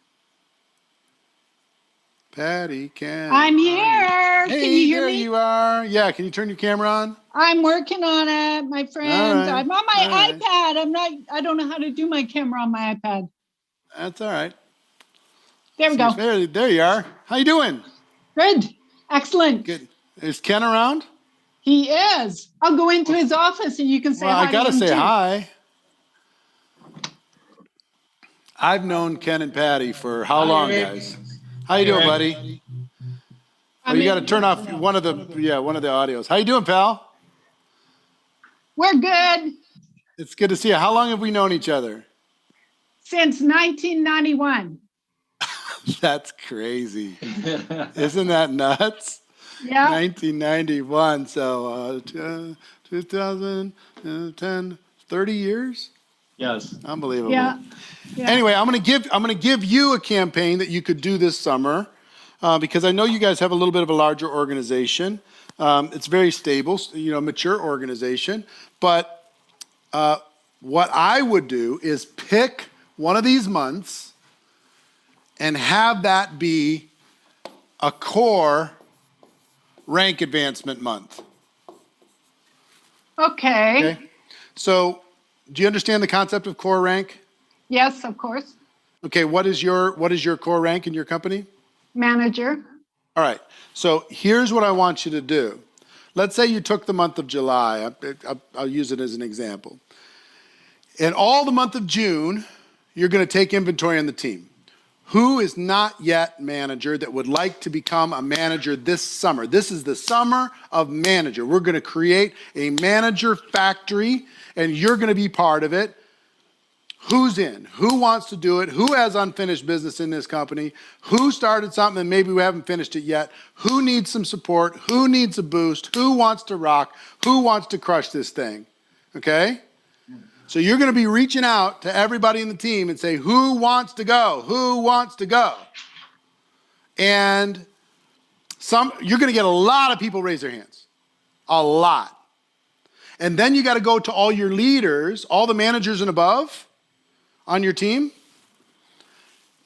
Speaker 3: Patty,
Speaker 7: I'm here.
Speaker 3: Hey,
Speaker 7: Can you hear
Speaker 3: there
Speaker 7: me?
Speaker 3: you are. Yeah, can you turn your camera on?
Speaker 7: I'm working on it, my friends.
Speaker 3: right,
Speaker 7: I'm on my
Speaker 3: all right.
Speaker 7: iPad. I don't know how to do my camera on my iPad.
Speaker 3: That's all right.
Speaker 7: There we go.
Speaker 3: There you are. How you doing?
Speaker 7: Good. Excellent.
Speaker 3: Good. Is Ken around?
Speaker 7: He is. I'll go into his office and you can say
Speaker 3: Well,
Speaker 7: hi
Speaker 3: I gotta
Speaker 7: to him
Speaker 3: say
Speaker 7: too.
Speaker 3: hi. I've known Ken and Patty for how long, guys? How you doing, buddy? Oh, you got to turn off one of the audios. How you doing, pal?
Speaker 7: We're good.
Speaker 3: It's good to see you. How long have we known each other?
Speaker 7: Since 1991.
Speaker 3: That's crazy. Isn't that nuts?
Speaker 7: Yeah.
Speaker 3: 1991. So 2010, 30 years?
Speaker 8: Yes.
Speaker 3: Unbelievable.
Speaker 7: Yeah.
Speaker 3: Anyway, I'm gonna give you a campaign that you could do this summer because I know you guys have a little bit of a larger organization. It's very stable, mature organization. But what I would do is pick one of these months and have that be a core rank advancement month.
Speaker 7: Okay.
Speaker 3: So, do you understand the concept of core rank?
Speaker 7: Yes, of course.
Speaker 3: Okay, what is your core rank in your company?
Speaker 7: Manager.
Speaker 3: All right. So here's what I want you to do. Let's say you took the month of July. I'll use it as an example. In all the month of June, you're going to take inventory on the team. Who is not yet manager that would like to become a manager this summer? This is the summer of manager. We're going to create a manager factory, and you're going to be part of it. Who's in? Who wants to do it? Who has unfinished business in this company? Who started something and maybe we haven't finished it yet? Who needs some support? Who needs a boost? Who wants to rock? Who wants to crush this thing? Okay? So you're going to be reaching out to everybody in the team and say, who wants to go? Who wants to go? And you're going to get a lot of people raise their hands. A lot. And then you got to go to all your leaders, all the managers and above on your team.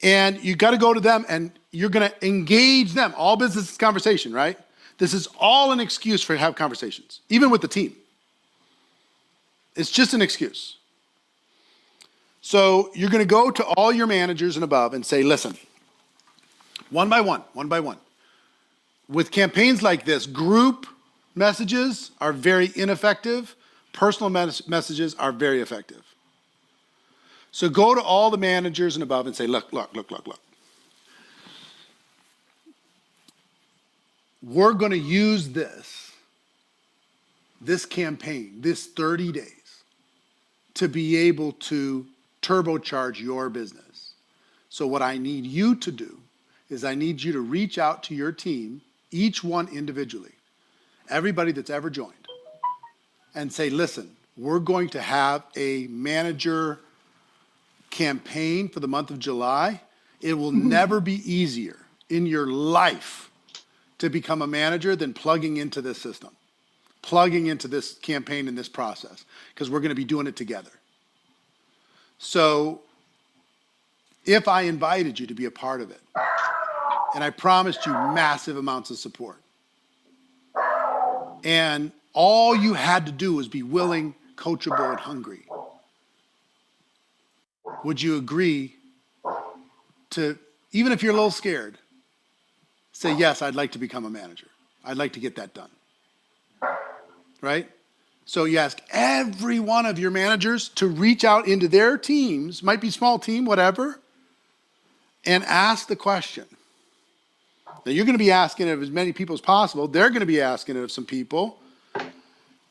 Speaker 3: And you got to go to them and you're going to engage them. All business is conversation, right? This is all an excuse for have conversations, even with the team. It's just an excuse. So you're going to go to all your managers and above and say, listen, one by one. With campaigns like this, group messages are very ineffective. Personal messages are very effective. So go to all the managers and above and say, look. We're going to use this campaign, this 30 days, to be able to turbocharge your business. So what I need you to do is I need you to reach out to your team, each one individually, everybody that's ever joined, and say, listen, we're going to have a manager campaign for the month of July. It will never be easier in your life to become a manager than plugging into this system, plugging into this campaign and this process, because we're going to be doing it together. So if I invited you to be a part of it, and I promised you massive amounts of support, and all you had to do was be willing, coachable, and hungry, would you agree to, even if you're a little scared, say, yes, I'd like to become a manager. I'd like to get that done. Right? So you ask every one of your managers to reach out into their teams, might be small team, whatever, and ask the question. Now you're going to be asking it of as many people as possible. They're going to be asking it of some people.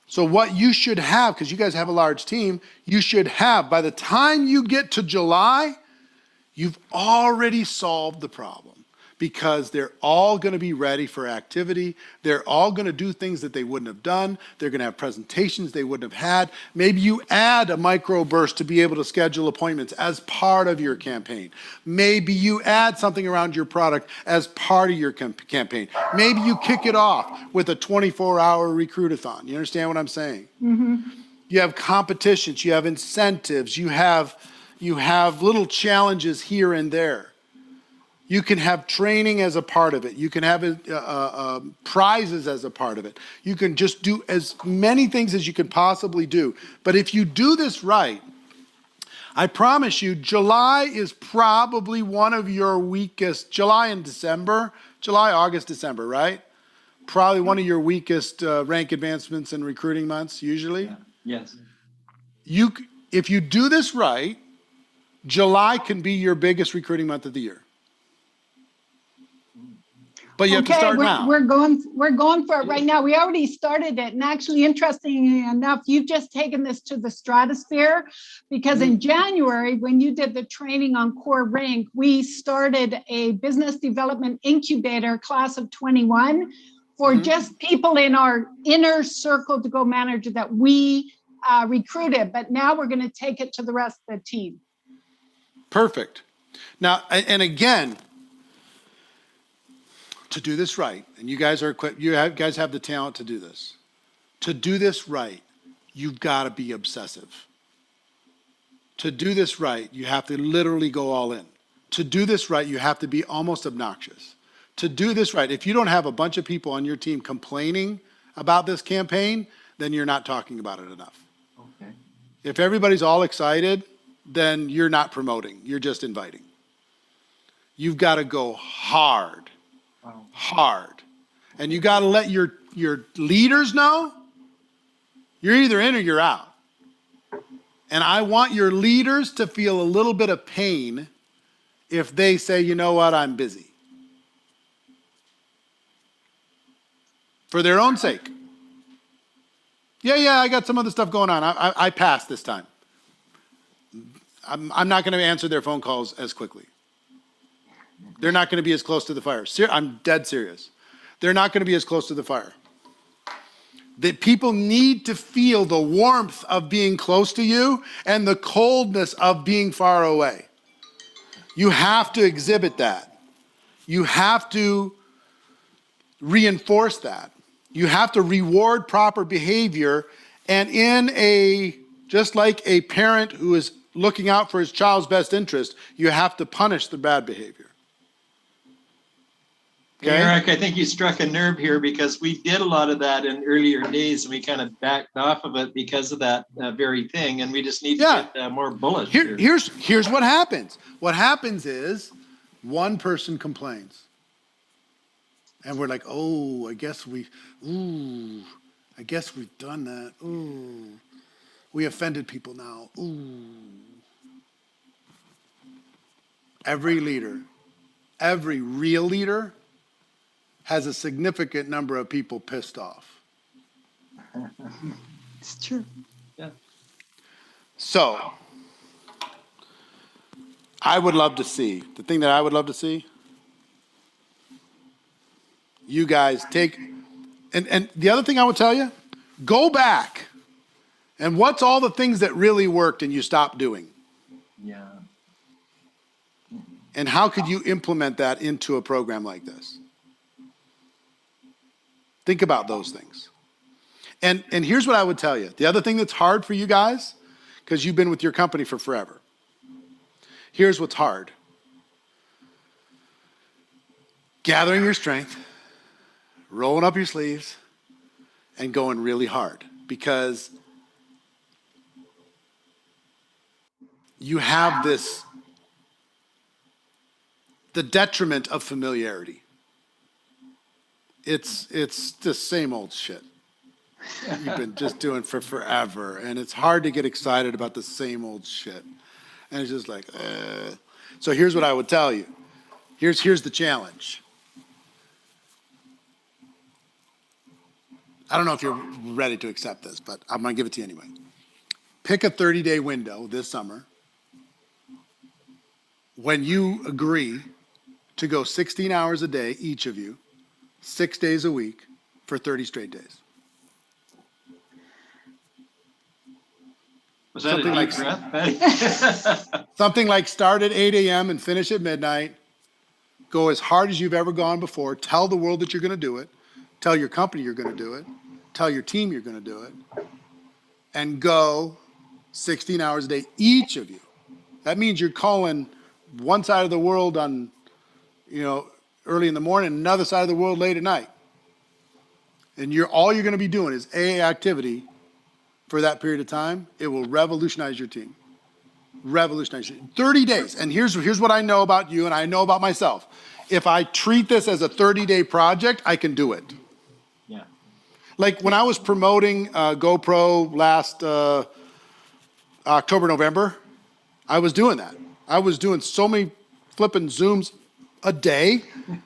Speaker 3: So what you should have, because you guys have a large team, you should have, by the time you get to July, you've already solved the problem. Because they're all going to be ready for activity. They're all going to do things that they wouldn't have done. They're going to have presentations they wouldn't have had. Maybe you add a microburst to be able to schedule appointments as part of your campaign. Maybe you add something around your product as part of your campaign. Maybe you kick it off with a 24-hour recruitathon. You understand what I'm saying? Mm-hmm. You have competitions. You have incentives. You have little challenges here and there. You can have training as a part of it. You can have prizes as a part of it. You can just do as many things as you can possibly do. But if you do this right, I promise you, July is probably one of your weakest, July, August, December, right? Probably one of your weakest rank advancements and recruiting months, usually.
Speaker 8: Yeah. Yes.
Speaker 3: If you do this right, July can be your biggest recruiting month of the year. But you have to start now.
Speaker 7: We're going for it right now. We already started it. And actually, interestingly enough, you've just taken this to the stratosphere because in January, when you did the training on core rank, we started a business development incubator class of 21 for just people in our inner circle to go manage that we recruited. But now we're going to take it to the rest of the team.
Speaker 3: Perfect. Now, and again, to do this right, and you guys are equipped, guys have the talent to do this. To do this right, you've got to be obsessive. To do this right, you have to literally go all in. To do this right, you have to be almost obnoxious. To do this right, if you don't have a bunch of people on your team complaining about this campaign, then you're not talking about it enough.
Speaker 8: Okay.
Speaker 3: If everybody's all excited, then you're not promoting, you're just inviting. You've got to go hard.
Speaker 8: Wow.
Speaker 3: Hard. And you got to let your leaders know you're either in or you're out. And I want your leaders to feel a little bit of pain if they say, you know what, I'm busy. For their own sake. Yeah, I got some other stuff going on. I passed this time. I'm not going to answer their phone calls as quickly. They're not going to be as close to the fire. I'm dead serious. They're not going to be as close to the fire. That people need to feel the warmth of being close to you and the coldness of being far away. You have to exhibit that. You have to reinforce that. You have to reward proper behavior. And just like a parent who is looking out for his child's best interest, you have to punish the bad behavior.
Speaker 8: Okay. Eric, I think you struck a nerve here because we did a lot of that in earlier days and we kind of backed off of it because of that very thing. And we just need to get more bullish.
Speaker 3: Here's what happens. What happens is one person complains. And we're like, oh, I guess we've done that. Ooh, we offended people now. Ooh. Every real leader has a significant number of people pissed off.
Speaker 7: It's true.
Speaker 8: Yeah.
Speaker 3: So, I would love to see, the thing that I would love to see, you guys take, and the other thing I would tell you, go back and what's all the things that really worked and you stopped doing?
Speaker 8: Yeah.
Speaker 3: And how could you implement that into a program like this? Think about those things. And here's what I would tell you. The other thing that's hard for you guys, because you've been with your company for forever. Here's what's hard. Gathering your strength, rolling up your sleeves, and going really hard. Because you have the detriment of familiarity. It's the same old shit you've been just doing for forever, and it's hard to get excited about the same old shit. And it's just like, So here's what I would tell you. Here's the challenge. I don't know if you're ready to accept this, but I'm going to give it to you anyway. Pick a 30-day window this summer when you agree to go 16 hours a day, each of you, 6 days a week for 30 straight days.
Speaker 8: Was that
Speaker 3: Something
Speaker 8: a
Speaker 3: like
Speaker 8: deep breath, Patty?
Speaker 3: Something like start at 8 a.m. and finish at midnight. Go as hard as you've ever gone before. Tell the world that you're going to do it. Tell your company you're going to do it. Tell your team you're going to do it. And go 16 hours a day, each of you. That means you're calling one side of the world on, early in the morning, another side of the world late at night. And all you're going to be doing is AA activity for that period of time. It will revolutionize your team. Revolutionize you. 30 days. And here's what I know about you and I know about myself. If I treat this as a 30-day project, I can do it.
Speaker 8: Yeah.
Speaker 3: Like when I was promoting GoPro last October, November, I was doing that. I was doing so many flipping Zooms a day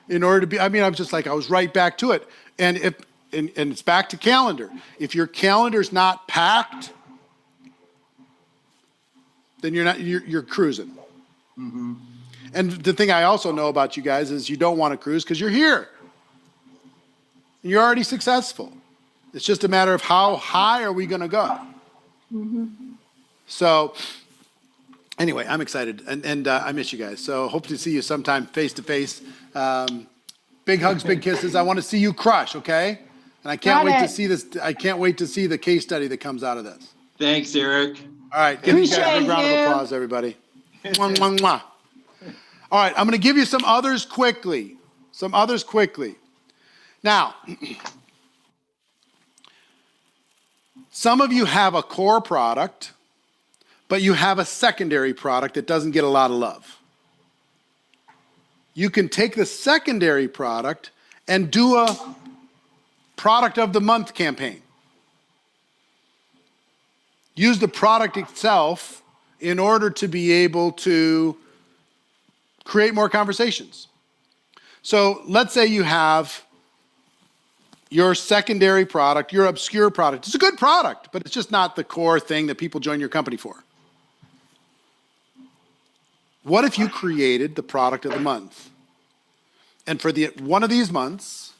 Speaker 3: in order to be, I was just like, I was right back to it. And it's back to calendar. If your calendar's not packed, then you're cruising.
Speaker 8: Mm-hmm.
Speaker 3: And the thing I also know about you guys is you don't want to cruise because you're here. You're already successful. It's just a matter of how high are we going to go.
Speaker 7: Mm-hmm.
Speaker 3: So anyway, I'm excited and I miss you guys. So hope to see you sometime face to face. Big hugs, big kisses. I want to see you crush, okay? And I can't wait to see this. I can't wait to see the case study that comes out of this.
Speaker 8: Thanks, Eric.
Speaker 3: All right, give you guys a
Speaker 7: Appreciate
Speaker 3: big round of
Speaker 7: you.
Speaker 3: applause, everybody. Mwah, mwah, mwah. All right, I'm going to give you some others quickly. Now, some of you have a core product, but you have a secondary product that doesn't get a lot of love. You can take the secondary product and do a product of the month campaign. Use the product itself in order to be able to create more conversations. So let's say you have your secondary product, your obscure product. It's a good product, but it's just not the core thing that people join your company for. What if you created the product of the month? And for one of these months,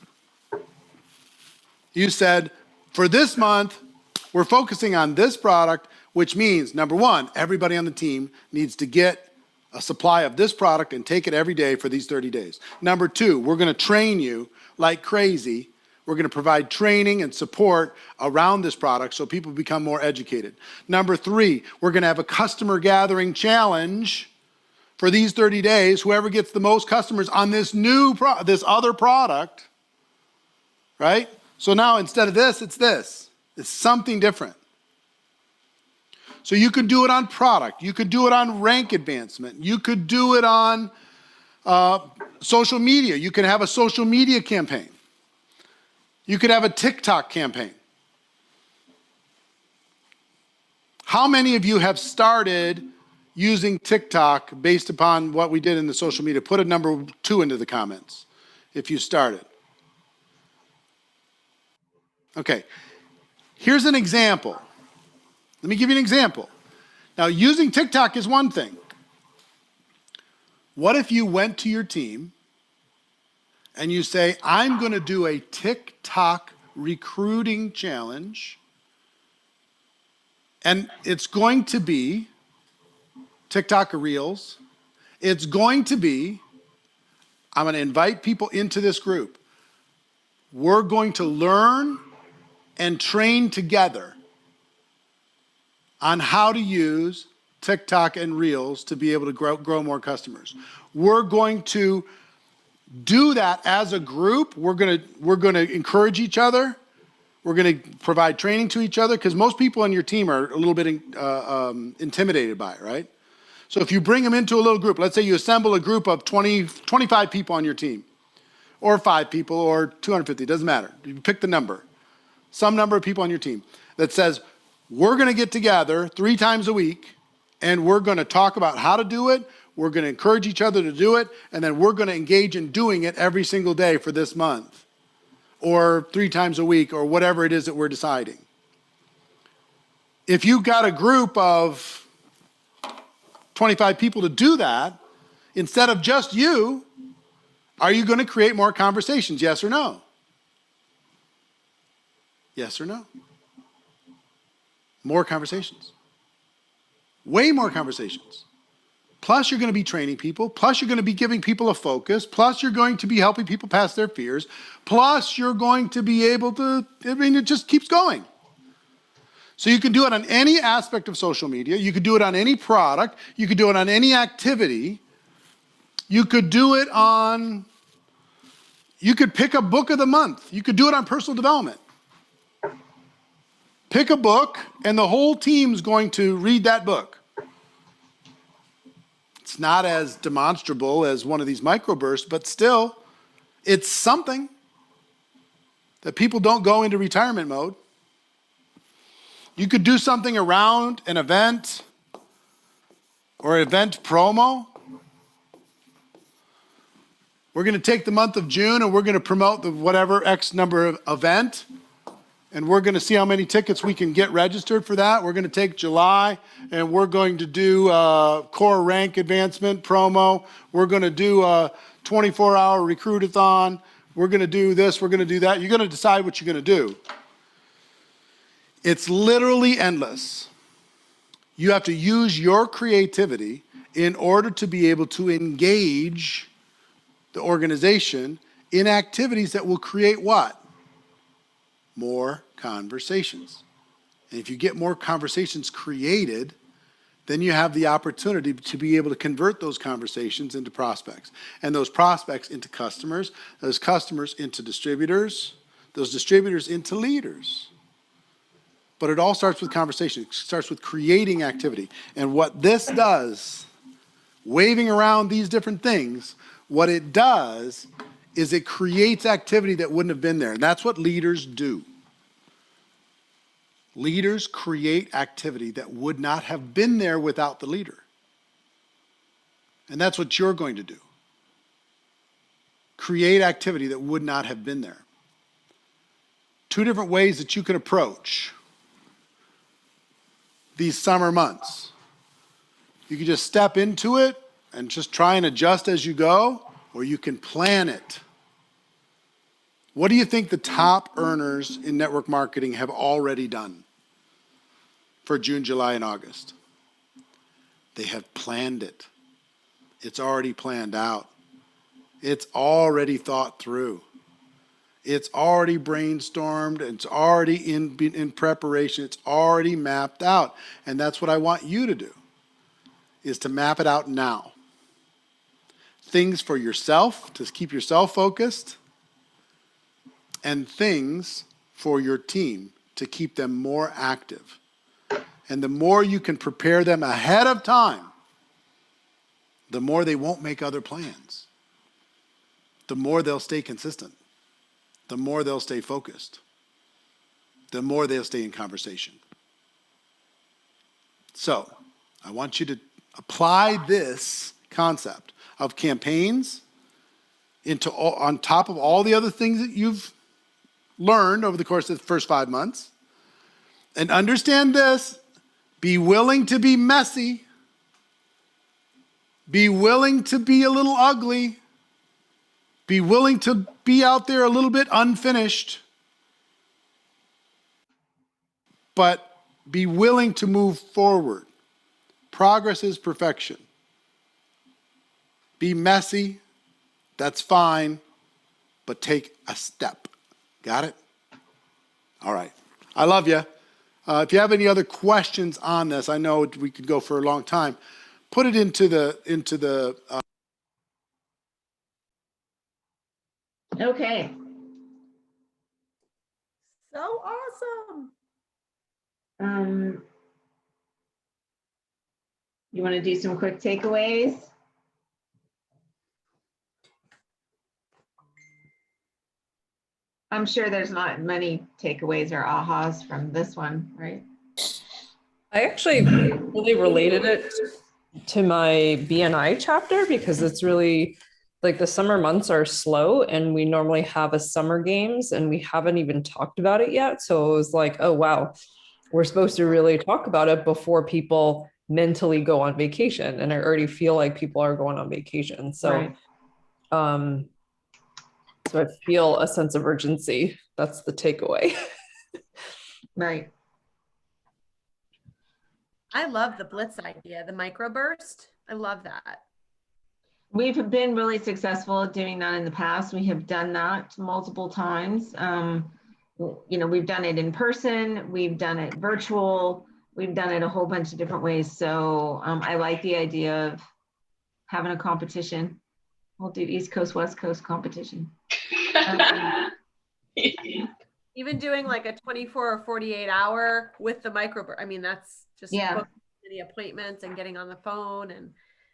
Speaker 3: you said, for this month, we're focusing on this product, which means, number one, everybody on the team needs to get a supply of this product and take it every day for these 30 days. Number two, we're going to train you like crazy. We're going to provide training and support around this product so people become more educated. Number three, we're going to have a customer gathering challenge for these 30 days. Whoever gets the most customers on this this other product, right? So now instead of this, it's this. It's something different. So you could do it on product. You could do it on rank advancement. You could do it on social media. You could have a social media campaign. You could have a TikTok campaign. How many of you have started using TikTok based upon what we did in the social media? Put a number 2 into the comments if you started. Okay, here's an example. Let me give you an example. Now, using TikTok is one thing. What if you went to your team and you say, I'm going to do a TikTok recruiting challenge, and it's going to be TikTok Reels. It's going to be, I'm going to invite people into this group. We're going to learn and train together on how to use TikTok and Reels to be able to grow more customers. We're going to do that as a group. We're going to encourage each other. We're going to provide training to each other because most people on your team are a little bit intimidated by it, right? So if you bring them into a little group, let's say you assemble a group of 25 people on your team, or 5 people, or 250, doesn't matter. You pick the number. Some number of people on your team that says, we're going to get together 3 times a week, and we're going to talk about how to do it. We're going to encourage each other to do it, and then we're going to engage in doing it every single day for this month, or 3 times a week, or whatever it is that we're deciding. If you've got a group of 25 people to do that, instead of just you, are you going to create more conversations? Yes or no? Yes or no? More conversations. Way more conversations. Plus you're going to be training people. Plus you're going to be giving people a focus. Plus you're going to be helping people pass their fears. Plus you're going to be able to, it just keeps going. So you can do it on any aspect of social media. You could do it on any product. You could do it on any activity. You could do it on, you could pick a book of the month. You could do it on personal development. Pick a book, and the whole team's going to read that book. It's not as demonstrable as one of these microbursts, but still, it's something that people don't go into retirement mode. You could do something around an event or event promo. We're going to take the month of June and we're going to promote the whatever X number of event. And we're going to see how many tickets we can get registered for that. We're going to take July and we're going to do a core rank advancement promo. We're going to do a 24-hour recruitathon. We're going to do this. We're going to do that. You're going to decide what you're going to do. It's literally endless. You have to use your creativity in order to be able to engage the organization in activities that will create what? More conversations. And if you get more conversations created, then you have the opportunity to be able to convert those conversations into prospects, and those prospects into customers, those customers into distributors, those distributors into leaders. But it all starts with conversation. It starts with creating activity. And what this does, waving around these different things, what it does is it creates activity that wouldn't have been there. And that's what leaders do. Leaders create activity that would not have been there without the leader. And that's what you're going to do. Create activity that would not have been there. 2 different ways that you can approach these summer months. You can just step into it and just try and adjust as you go, or you can plan it. What do you think the top earners in network marketing have already done for June, July, and August? They have planned it. It's already planned out. It's already thought through. It's already brainstormed. It's already in preparation. It's already mapped out. And that's what I want you to do, is to map it out now. Things for yourself, to keep yourself focused, and things for your team to keep them more active. And the more you can prepare them ahead of time, the more they won't make other plans. The more they'll stay consistent. The more they'll stay focused. The more they'll stay in conversation. So, I want you to apply this concept of campaigns on top of all the other things that you've learned over the course of the first 5 months. And understand this, be willing to be messy. Be willing to be a little ugly. Be willing to be out there a little bit unfinished. But be willing to move forward. Progress is perfection. Be messy, that's fine, but take a step. Got it? All right. I love you. If you have any other questions on this, I know we could go for a long time. Put it into the.
Speaker 1: Okay.
Speaker 2: So awesome.
Speaker 1: You want to do some quick takeaways? I'm sure there's not many takeaways or ahas from this one, right?
Speaker 9: I actually really related it to my BNI chapter because it's really like the summer months are slow and we normally have a summer games and we haven't even talked about it yet. So it was like, oh, wow, we're supposed to really talk about it before people mentally go on vacation. And I already feel like people are going on vacation. So,
Speaker 1: Right.
Speaker 9: so I feel a sense of urgency. That's the takeaway.
Speaker 1: Right.
Speaker 2: I love the blitz idea, the microburst. I love that.
Speaker 1: We've been really successful at doing that in the past. We have done that multiple times. You know, we've done it in person, we've done it virtual, we've done it a whole bunch of different ways. So I like the idea of having a competition. We'll do East Coast, West Coast competition.
Speaker 2: Even doing like a 24 or 48 hour with the microburst. I mean, that's just booking the appointments and getting on the phone. And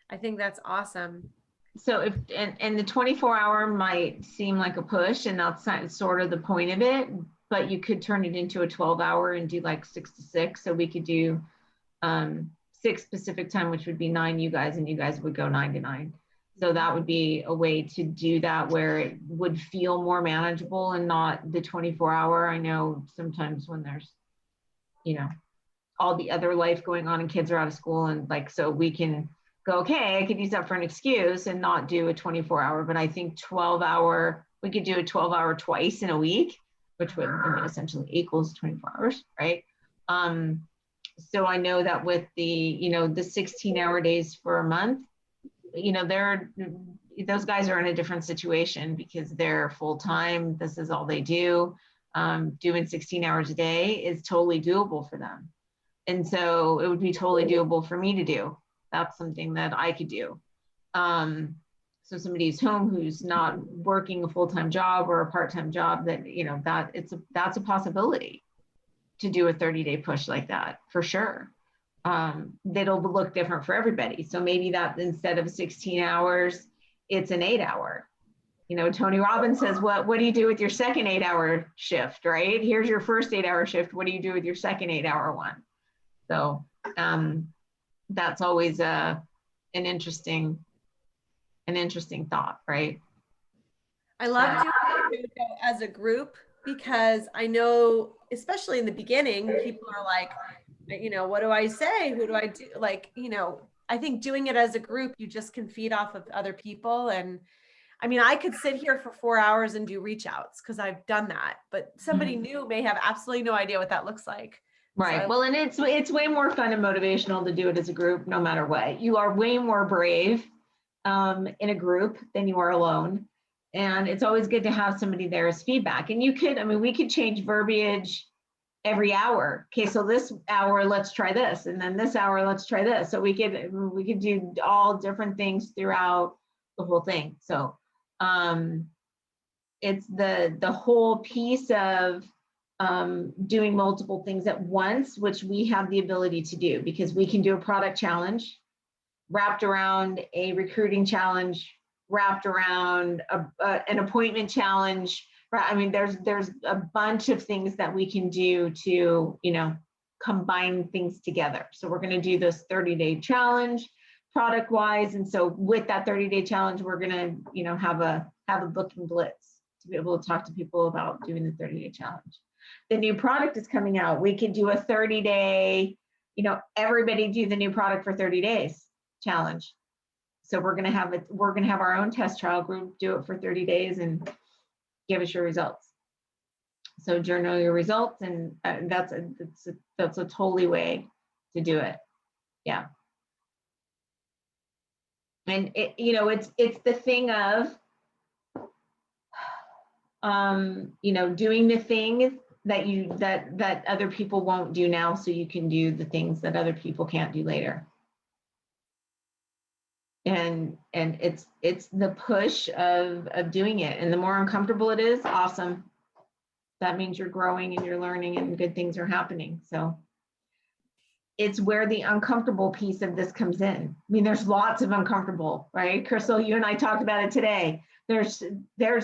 Speaker 2: I think that's awesome.
Speaker 1: So if, and the 24-hour might seem like a push, and that's sort of the point of it, but you could turn it into a 12-hour and do like 6 to 6. So we could do 6 Pacific time, which would be 9 you guys, and you guys would go 9 to 9. So that would be a way to do that where it would feel more manageable and not the 24-hour. I know sometimes when there's, you know, all the other life going on and kids are out of school, and like, so we can go, okay, I could use that for an excuse and not do a 24-hour, but I think 12-hour, we could do a 12-hour twice in a week, which would, I mean, essentially equals 24 hours, right? So I know that with the, you know, the 16-hour days for a month, you know, those guys are in a different situation because they're full-time. This is all they do. Doing 16 hours a day is totally doable for them. And so it would be totally doable for me to do. That's something that I could do. So somebody who's home, who's not working a full-time job or a part-time job, that, you know, that's a possibility to do a 30-day push like that, for sure. That'll look different for everybody. So maybe that instead of 16 hours, it's an 8-hour. You know, Tony Robbins says, what do you do with your second 8-hour shift, right? Here's your first 8-hour shift. What do you do with your second 8-hour one? So that's always an interesting thought, right?
Speaker 2: I love doing it as a group because I know, especially in the beginning, people are like, you know, what do I say? Who do I do? Like, you know, I think doing it as a group, you just can feed off of other people. And I mean, I could sit here for 4 hours and do reach outs because I've done that, but somebody new may have absolutely no idea what that looks like.
Speaker 1: Right.
Speaker 2: So
Speaker 1: Well, and it's way more fun and motivational to do it as a group, no matter what. You are way more brave in a group than you are alone. And it's always good to have somebody there as feedback. And you could, I mean, we could change verbiage every hour. Okay, so this hour, let's try this. And then this hour, let's try this. So we could do all different things throughout the whole thing. So it's the whole piece of doing multiple things at once, which we have the ability to do because we can do a product challenge wrapped around a recruiting challenge, wrapped around an appointment challenge. I mean, there's a bunch of things that we can do to, you know, combine things together. So we're going to do this 30-day challenge product wise. And so with that 30-day challenge, we're going to, you know, have a booking blitz to be able to talk to people about doing the 30-day challenge. The new product is coming out. We could do a 30-day, you know, everybody do the new product for 30 days challenge. So we're going to have our own test trial group do it for 30 days and give us your results. So journal your results, and that's a totally way to do it. Yeah. And it, you know, it's the thing of, you know, doing the things that other people won't do now, so you can do the things that other people can't do later. And it's the push of doing it. And the more uncomfortable it is, awesome. That means you're growing and you're learning and good things are happening. So it's where the uncomfortable piece of this comes in. I mean, there's lots of uncomfortable, right? Crystal, you and I talked about it today. There's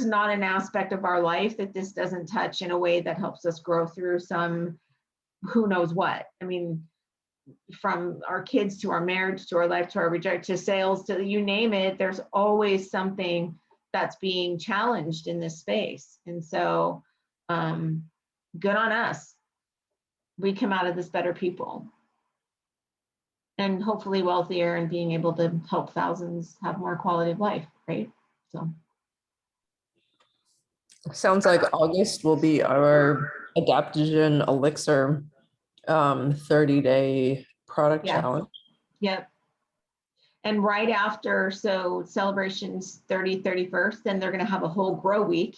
Speaker 1: not an aspect of our life that this doesn't touch in a way that helps us grow through some, who knows what. I mean, from our kids to our marriage, to our life, to our reject, to sales, to you name it, there's always something that's being challenged in this space. And so good on us. We come out of this better people. And hopefully wealthier and being able to help thousands have more quality of life, right? So.
Speaker 9: Sounds like August will be our adaptogen elixir 30-day product
Speaker 1: Yeah.
Speaker 9: challenge.
Speaker 1: Yep. And right after, so celebrations 30, 31st, then they're going to have a whole grow week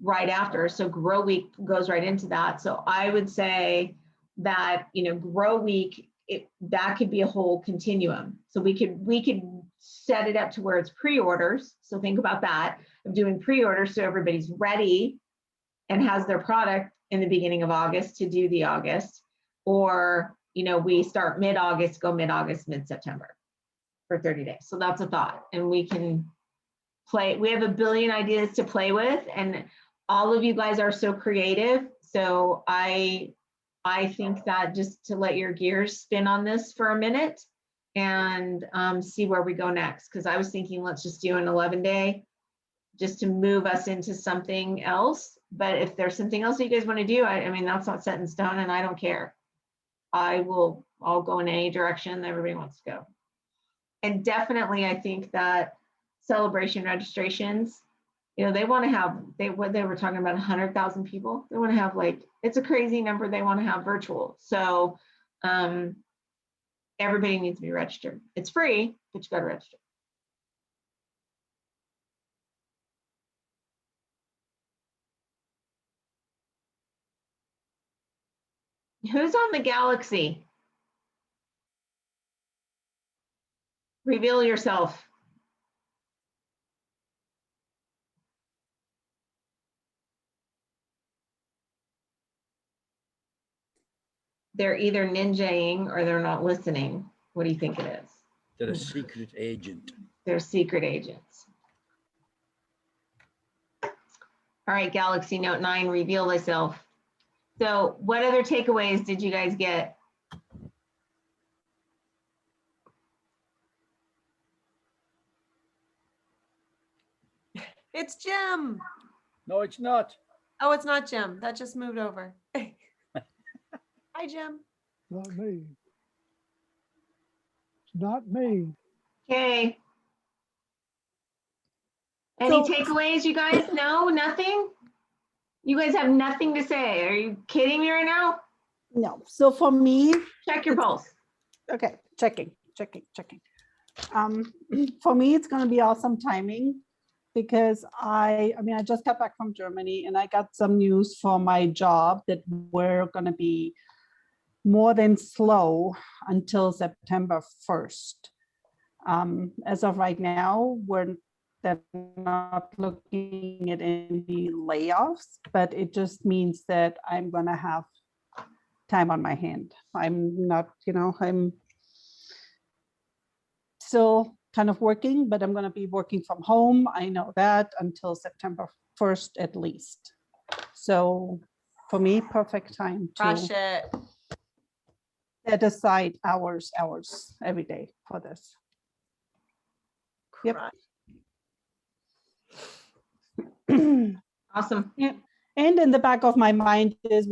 Speaker 1: right after. So grow week goes right into that. So I would say that, you know, grow week, that could be a whole continuum. So we could set it up to where it's pre-orders. So think about that, of doing pre-orders so everybody's ready and has their product in the beginning of August to do the August. Or, you know, we start mid-August, go mid-August, mid-September for 30 days. So that's a thought. And we can play, we have a billion ideas to play with, and all of you guys are so creative. So I think that just to let your gears spin on this for a minute and see where we go next. Because I was thinking, let's just do an 11-day just to move us into something else. But if there's something else that you guys want to do, I mean, that's not set in stone, and I don't care. I'll go in any direction that everybody wants to go. And definitely, I think that celebration registrations, you know, they want to have, what they were talking about, 100,000 people. They want to have, like, it's a crazy number they want to have virtual. So everybody needs to be registered. It's free, but you got to register. Who's on the Galaxy? Reveal yourself. They're either ninjaing or they're not listening. What do you think it is?
Speaker 10: They're a secret agent.
Speaker 1: They're secret agents. All right, Galaxy Note 9, reveal thyself. So what other takeaways did you guys get?
Speaker 2: It's Jim.
Speaker 10: No, it's not.
Speaker 2: Oh, it's not Jim. That just moved over. Hi, Jim.
Speaker 11: Not me. It's not me.
Speaker 1: Okay. Any
Speaker 7: So-
Speaker 1: takeaways, you guys? No, nothing? You guys have nothing to say. Are you kidding me right now?
Speaker 7: No, so for me,
Speaker 1: Check your pulse.
Speaker 7: okay, checking. For me, it's gonna be awesome timing because I mean, I just got back from Germany and I got some news for my job that we're gonna be more than slow until September 1st. As of right now, they're not looking at any layoffs, but it just means that I'm gonna have time on my hand. I'm not, I'm still kind of working, but I'm gonna be working from home. I know that until September 1st at least. So for me, perfect time
Speaker 2: Crush
Speaker 7: to
Speaker 2: it.
Speaker 7: set aside hours every day for this. Yep.
Speaker 2: Crush.
Speaker 1: Awesome.
Speaker 7: Yeah. And in the back of my mind is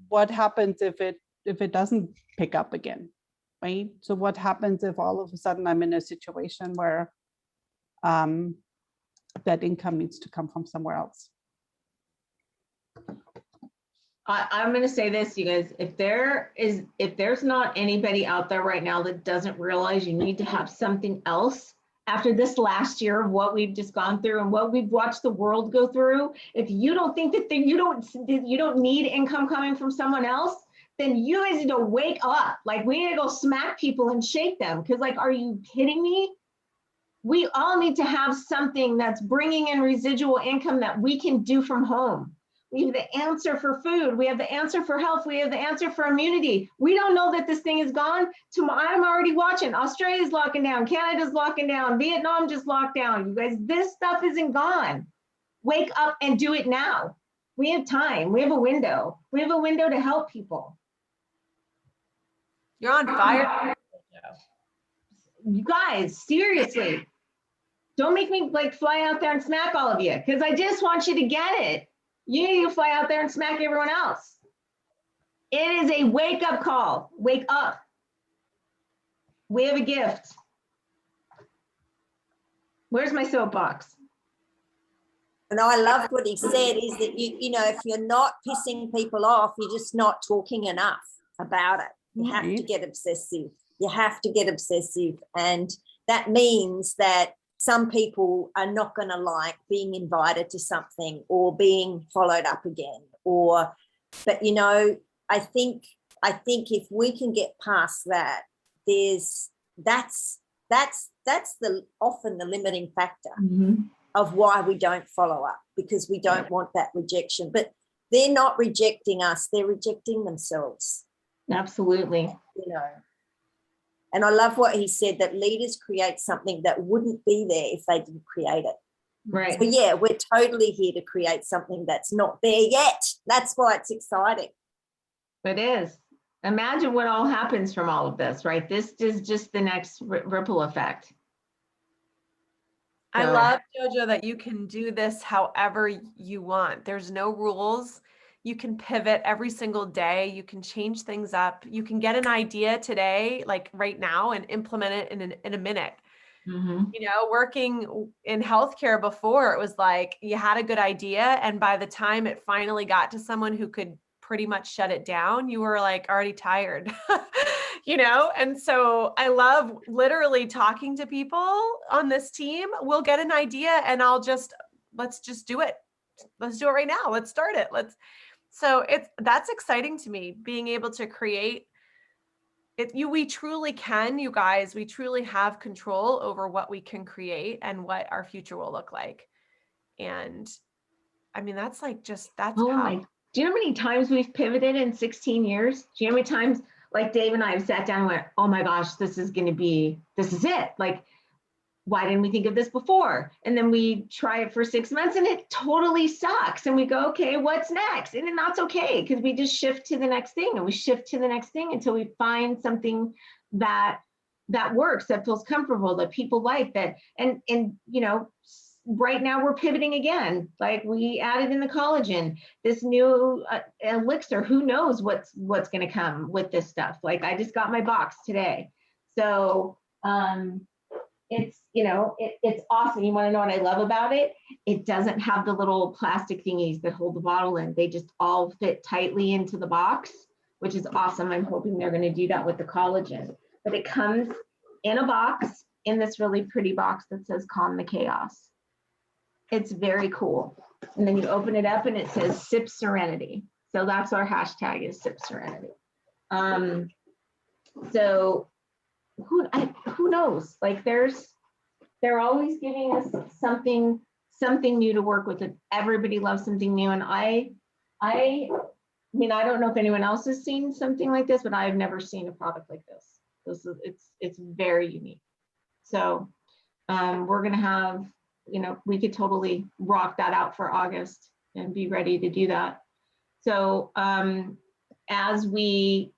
Speaker 7: what happens if it doesn't pick up again, right? So what happens if all of a sudden I'm in a situation where that income needs to come from somewhere else?
Speaker 1: I'm going to say this, you guys, if there's not anybody out there right now that doesn't realize you need to have something else after this last year of what we've just gone through and what we've watched the world go through, if you don't think that you don't need income coming from someone else, then you guys need to wake up. Like, we need to go smack people and shake them. Because, like, are you kidding me? We all need to have something that's bringing in residual income that we can do from home. We have the answer for food. We have the answer for health. We have the answer for immunity. We don't know that this thing is gone. I'm already watching. Australia's locking down. Canada's locking down. Vietnam just locked down. You guys, this stuff isn't gone. Wake up and do it now. We have time. We have a window. We have a window to help people.
Speaker 2: You're on fire.
Speaker 1: You guys, seriously, don't make me like fly out there and smack all of you, because I just want you to get it. You need to fly out there and smack everyone else. It is a wake up call. Wake up. We have a gift. Where's my soapbox?
Speaker 12: And I loved what he said is that you know, if you're not pissing people off, you're just not talking enough about it. You have to get obsessive. You have to get obsessive. And that means that some people are not going to like being invited to something or being followed up again. But you know, I think if we can get past that, that's often the limiting factor of why we don't follow up, because we don't want that rejection. But they're not rejecting us, they're rejecting themselves.
Speaker 1: Absolutely.
Speaker 12: You know. And I love what he said, that leaders create something that wouldn't be there if they didn't create it.
Speaker 1: Right.
Speaker 12: So yeah, we're totally here to create something that's not there yet. That's why it's exciting.
Speaker 1: It is. Imagine what all happens from all of this, right? This is just the next ripple effect.
Speaker 2: I
Speaker 1: So-
Speaker 2: love, Jojo, that you can do this however you want. There's no rules. You can pivot every single day. You can change things up. You can get an idea today, like right now, and implement it in a minute. You know, working in healthcare before, it was like you had a good idea, and by the time it finally got to someone who could pretty much shut it down, you were like already tired. You know, and so I love literally talking to people on this team. We'll get an idea and let's just do it. Let's do it right now. Let's start it. So that's exciting to me, being able to create it. We truly can, you guys, we truly have control over what we can create and what our future will look like. And I mean, that's like that's
Speaker 1: oh
Speaker 2: how.
Speaker 1: my, do you know how many times we've pivoted in 16 years? Do you know how many times like Dave and I have sat down and went, oh my gosh, this is it. Like, why didn't we think of this before? And then we try it for 6 months and it totally sucks. And we go, okay, what's next? And then that's okay, because we just shift to the next thing and we shift to the next thing until we find something that works, that feels comfortable, that people like, that, and you know, right now we're pivoting again. Like we added in the collagen, this new elixir. Who knows what's going to come with this stuff? Like I just got my box today. So it's, you know, it's awesome. You want to know what I love about it? It doesn't have the little plastic thingies that hold the bottle in. They just all fit tightly into the box, which is awesome. I'm hoping they're going to do that with the collagen. But it comes in a box, in this really pretty box that says Calm the Chaos. It's very cool. And then you open it up and it says Sip Serenity. So that's our hashtag, is Sip Serenity. So who knows? Like they're always giving us something new to work with. Everybody loves something new. And I mean, I don't know if anyone else has seen something like this, but I've never seen a product like this. It's very unique. So we're gonna have, you know, we could totally rock that out for August and be ready to do that. So as we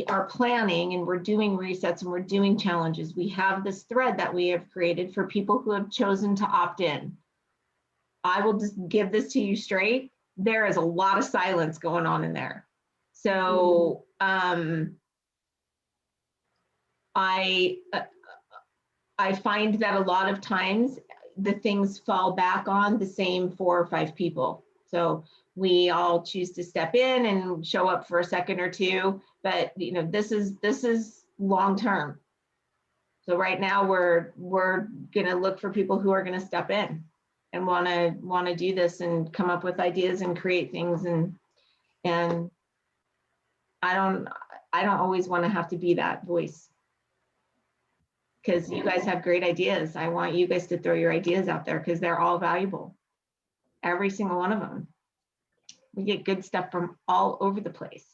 Speaker 1: are planning and we're doing resets and we're doing challenges, we have this thread that we have created for people who have chosen to opt in. I will just give this to you straight. There is a lot of silence going on in there. So I find that a lot of times the things fall back on the same 4 or 5 people. So we all choose to step in and show up for a second or two, but you know, this is long term. So right now we're gonna look for people who are gonna step in and wanna do this and come up with ideas and create things, and I don't always want to have to be that voice, because you guys have great ideas. I want you guys to throw your ideas out there because they're all valuable. Every single one of them. We get good stuff from all over the place.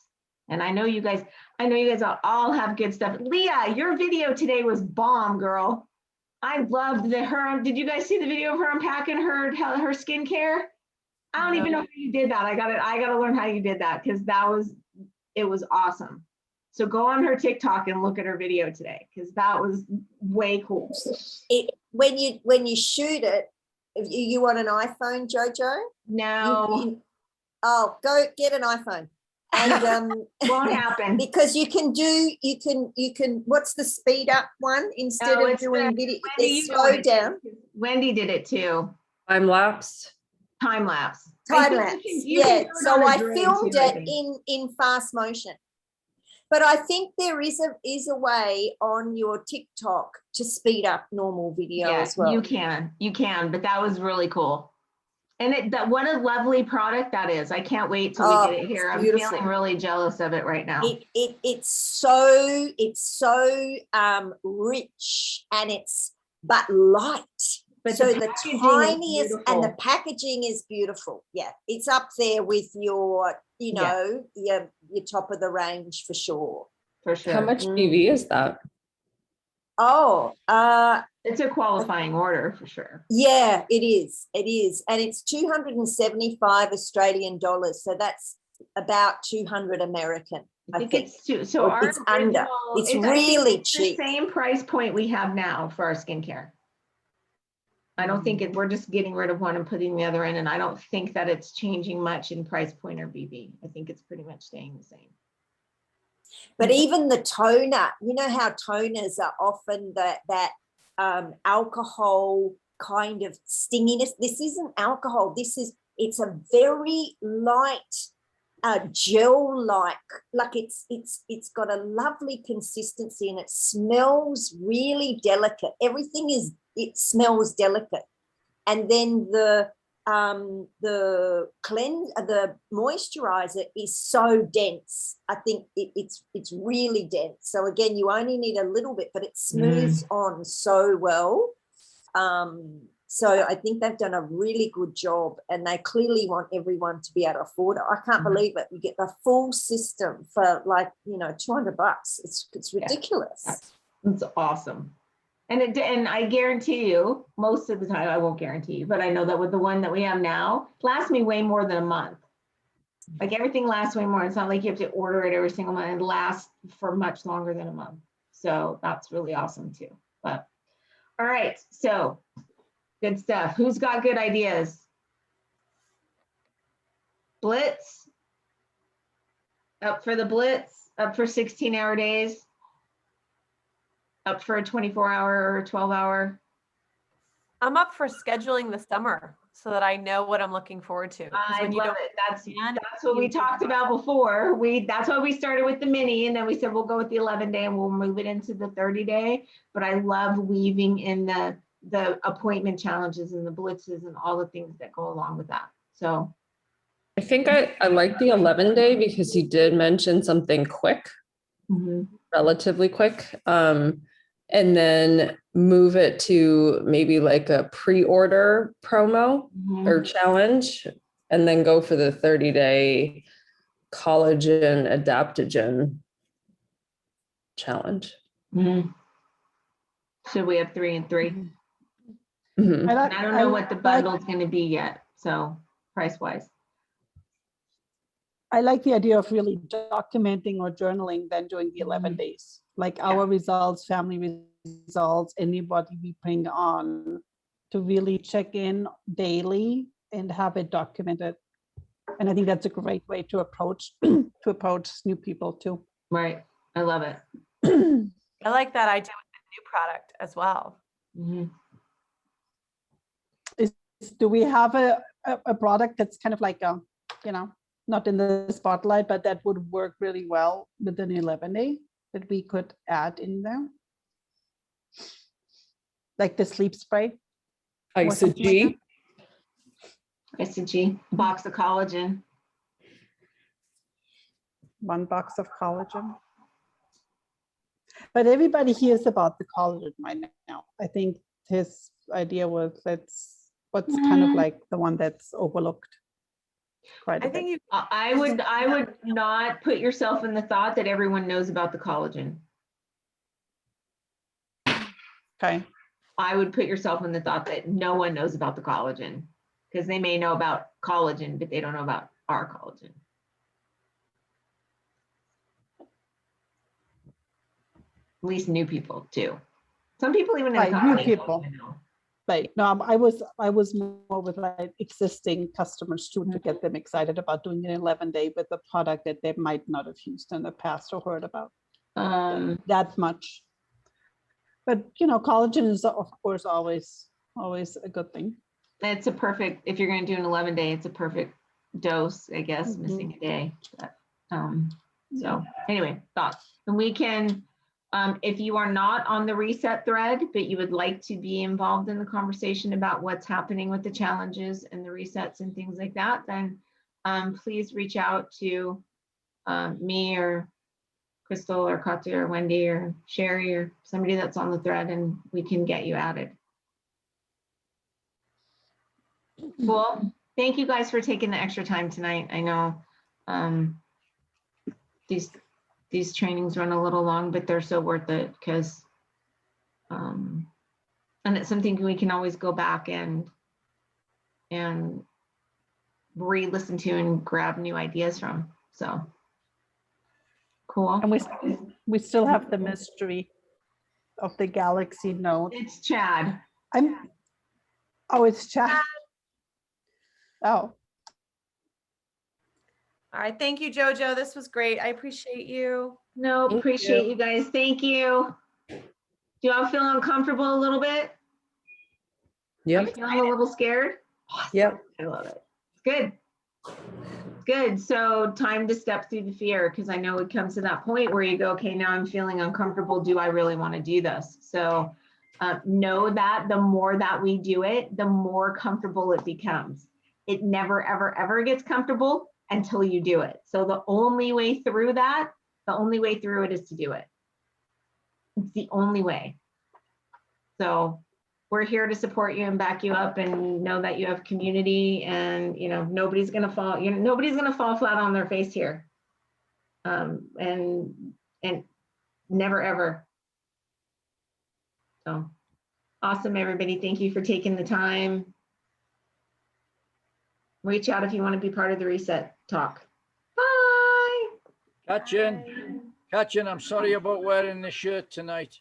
Speaker 1: And I know you guys all have good stuff. Leah, your video today was bomb, girl. I loved did you guys see the video of her unpacking her skincare? I don't even know how you did that. I gotta learn how you did that because it was awesome. So go on her TikTok and look at her video today because that was way cool.
Speaker 12: When you shoot it, you want an iPhone, Jojo?
Speaker 1: No.
Speaker 12: Oh, go get an iPhone. And
Speaker 1: won't happen
Speaker 12: because you can what's the speed up one instead of doing video? Slow down.
Speaker 1: Wendy did it too.
Speaker 9: Time lapse.
Speaker 1: Time lapse.
Speaker 12: Yeah. So I filmed it in fast motion. But I think there is a way on your TikTok to speed up normal video as well.
Speaker 1: You can, but that was really cool. And what a lovely product that is. I can't wait till we get it here. I'm feeling really jealous of it right now.
Speaker 12: It's so rich and but light.
Speaker 1: But
Speaker 12: so the tiniest and the packaging is beautiful. Yeah, it's up there with your, your top of the range for sure.
Speaker 1: For sure.
Speaker 9: How much PV is that?
Speaker 12: Oh,
Speaker 1: it's a qualifying order for sure.
Speaker 12: Yeah, it is. It is. And it's 275 Australian dollars. So that's about 200 American. I think
Speaker 1: it's under.
Speaker 12: It's really cheap.
Speaker 1: The same price point we have now for our skincare. I don't think we're just getting rid of one and putting the other in. And I don't think that it's changing much in price point or BB. I think it's pretty much staying the same.
Speaker 12: But even the toner, you know how toners are often that alcohol kind of stinginess. This isn't alcohol. It's a very light gel-like, like it's got a lovely consistency and it smells really delicate. It smells delicate. And then the moisturizer is so dense. I think it's really dense. So again, you only need a little bit, but it smooths on so well. So I think they've done a really good job and they clearly want everyone to be able to afford it. I can't believe it. You get the full system for like, $200. It's ridiculous.
Speaker 1: Yeah. It's awesome. And I guarantee you, most of the time, I won't guarantee you, but I know that with the one that we have now, it lasts me way more than a month. Like everything lasts way more. It's not like you have to order it every single month. It lasts for much longer than a month. So that's really awesome too. But all right, so good stuff. Who's got good ideas? Blitz? Up for the Blitz? Up for 16-hour days? Up for a 24-hour or 12-hour?
Speaker 2: I'm up for scheduling the summer so that I know what I'm looking forward to.
Speaker 1: I love it. That's what we talked about before. That's why we started with the mini, and then we said we'll go with the 11-day and we'll move it into the 30-day. But I love weaving in the appointment challenges and the blitzes and all the things that go along with that. So
Speaker 9: I think I like the 11-day because you did mention something quick, relatively quick. And then move it to maybe like a pre-order promo or challenge, and then go for the 30-day collagen adaptogen challenge.
Speaker 1: So we have 3 and 3.
Speaker 9: And
Speaker 1: I don't know what the bundle's going to be yet. So price-wise.
Speaker 7: I like the idea of really documenting or journaling than doing the 11 days, like our results, family results, anybody we bring on, to really check in daily and have it documented. And I think that's a great way to approach new people too.
Speaker 1: Right. I love it.
Speaker 2: I like that idea with the new product as well.
Speaker 7: Do we have a product that's kind of like not in the spotlight, but that would work really well with an 11-day that we could add in there? Like the sleep spray?
Speaker 9: Isogy.
Speaker 1: Isogy, box of collagen.
Speaker 7: 1 box of collagen. But everybody hears about the collagen right now. I think his idea was what's kind of like the one that's overlooked. quite a
Speaker 2: I
Speaker 7: bit.
Speaker 2: think you,
Speaker 1: I would not put yourself in the thought that everyone knows about the collagen.
Speaker 7: Okay.
Speaker 1: I would put yourself in the thought that no one knows about the collagen, because they may know about collagen, but they don't know about our collagen. At least new people too. Some people even in the
Speaker 7: Right, new
Speaker 1: company don't
Speaker 7: people.
Speaker 1: even know.
Speaker 7: Right. No, I was more with like existing customers too, to get them excited about doing an 11-day with a product that they might not have used in the past or heard about that much. But collagen is of course always a good thing.
Speaker 1: It's a perfect, if you're going to do an 11-day, it's a perfect dose, I guess, missing a day. But, so anyway, thoughts. And we can, if you are not on the reset thread, but you would like to be involved in the conversation about what's happening with the challenges and the resets and things like that, then please reach out to me or Crystal or Katya or Wendy or Sherry or somebody that's on the thread, and we can get you added. Cool. Thank you guys for taking the extra time tonight. I know these trainings run a little long, but they're so worth it, because and it's something we can always go back and re-listen to and grab new ideas from. So cool.
Speaker 7: And we still have the mystery of the Galaxy Note.
Speaker 1: It's Chad.
Speaker 7: Oh, it's Chad. Oh.
Speaker 2: all right. Thank you, JoJo. This was great. I appreciate you.
Speaker 1: No, appreciate you guys. Thank you. Do y'all feel uncomfortable a little bit?
Speaker 9: Yep.
Speaker 1: Feeling a little scared?
Speaker 9: Yep.
Speaker 1: I love it. Good. Good. So time to step through the fear, because I know it comes to that point where you go, okay, now I'm feeling uncomfortable. Do I really want to do this? So know that the more that we do it, the more comfortable it becomes. It never, ever, ever gets comfortable until you do it. So the only way through that, the only way through it is to do it. It's the only way. So we're here to support you and back you up, and know that you have community, and nobody's gonna fall, nobody's gonna fall flat on their face here. And never ever. So awesome, everybody. Thank you for taking the time. Reach out if you want to be part of the reset talk. Bye.
Speaker 10: Katrin, I'm sorry about wearing the shirt tonight.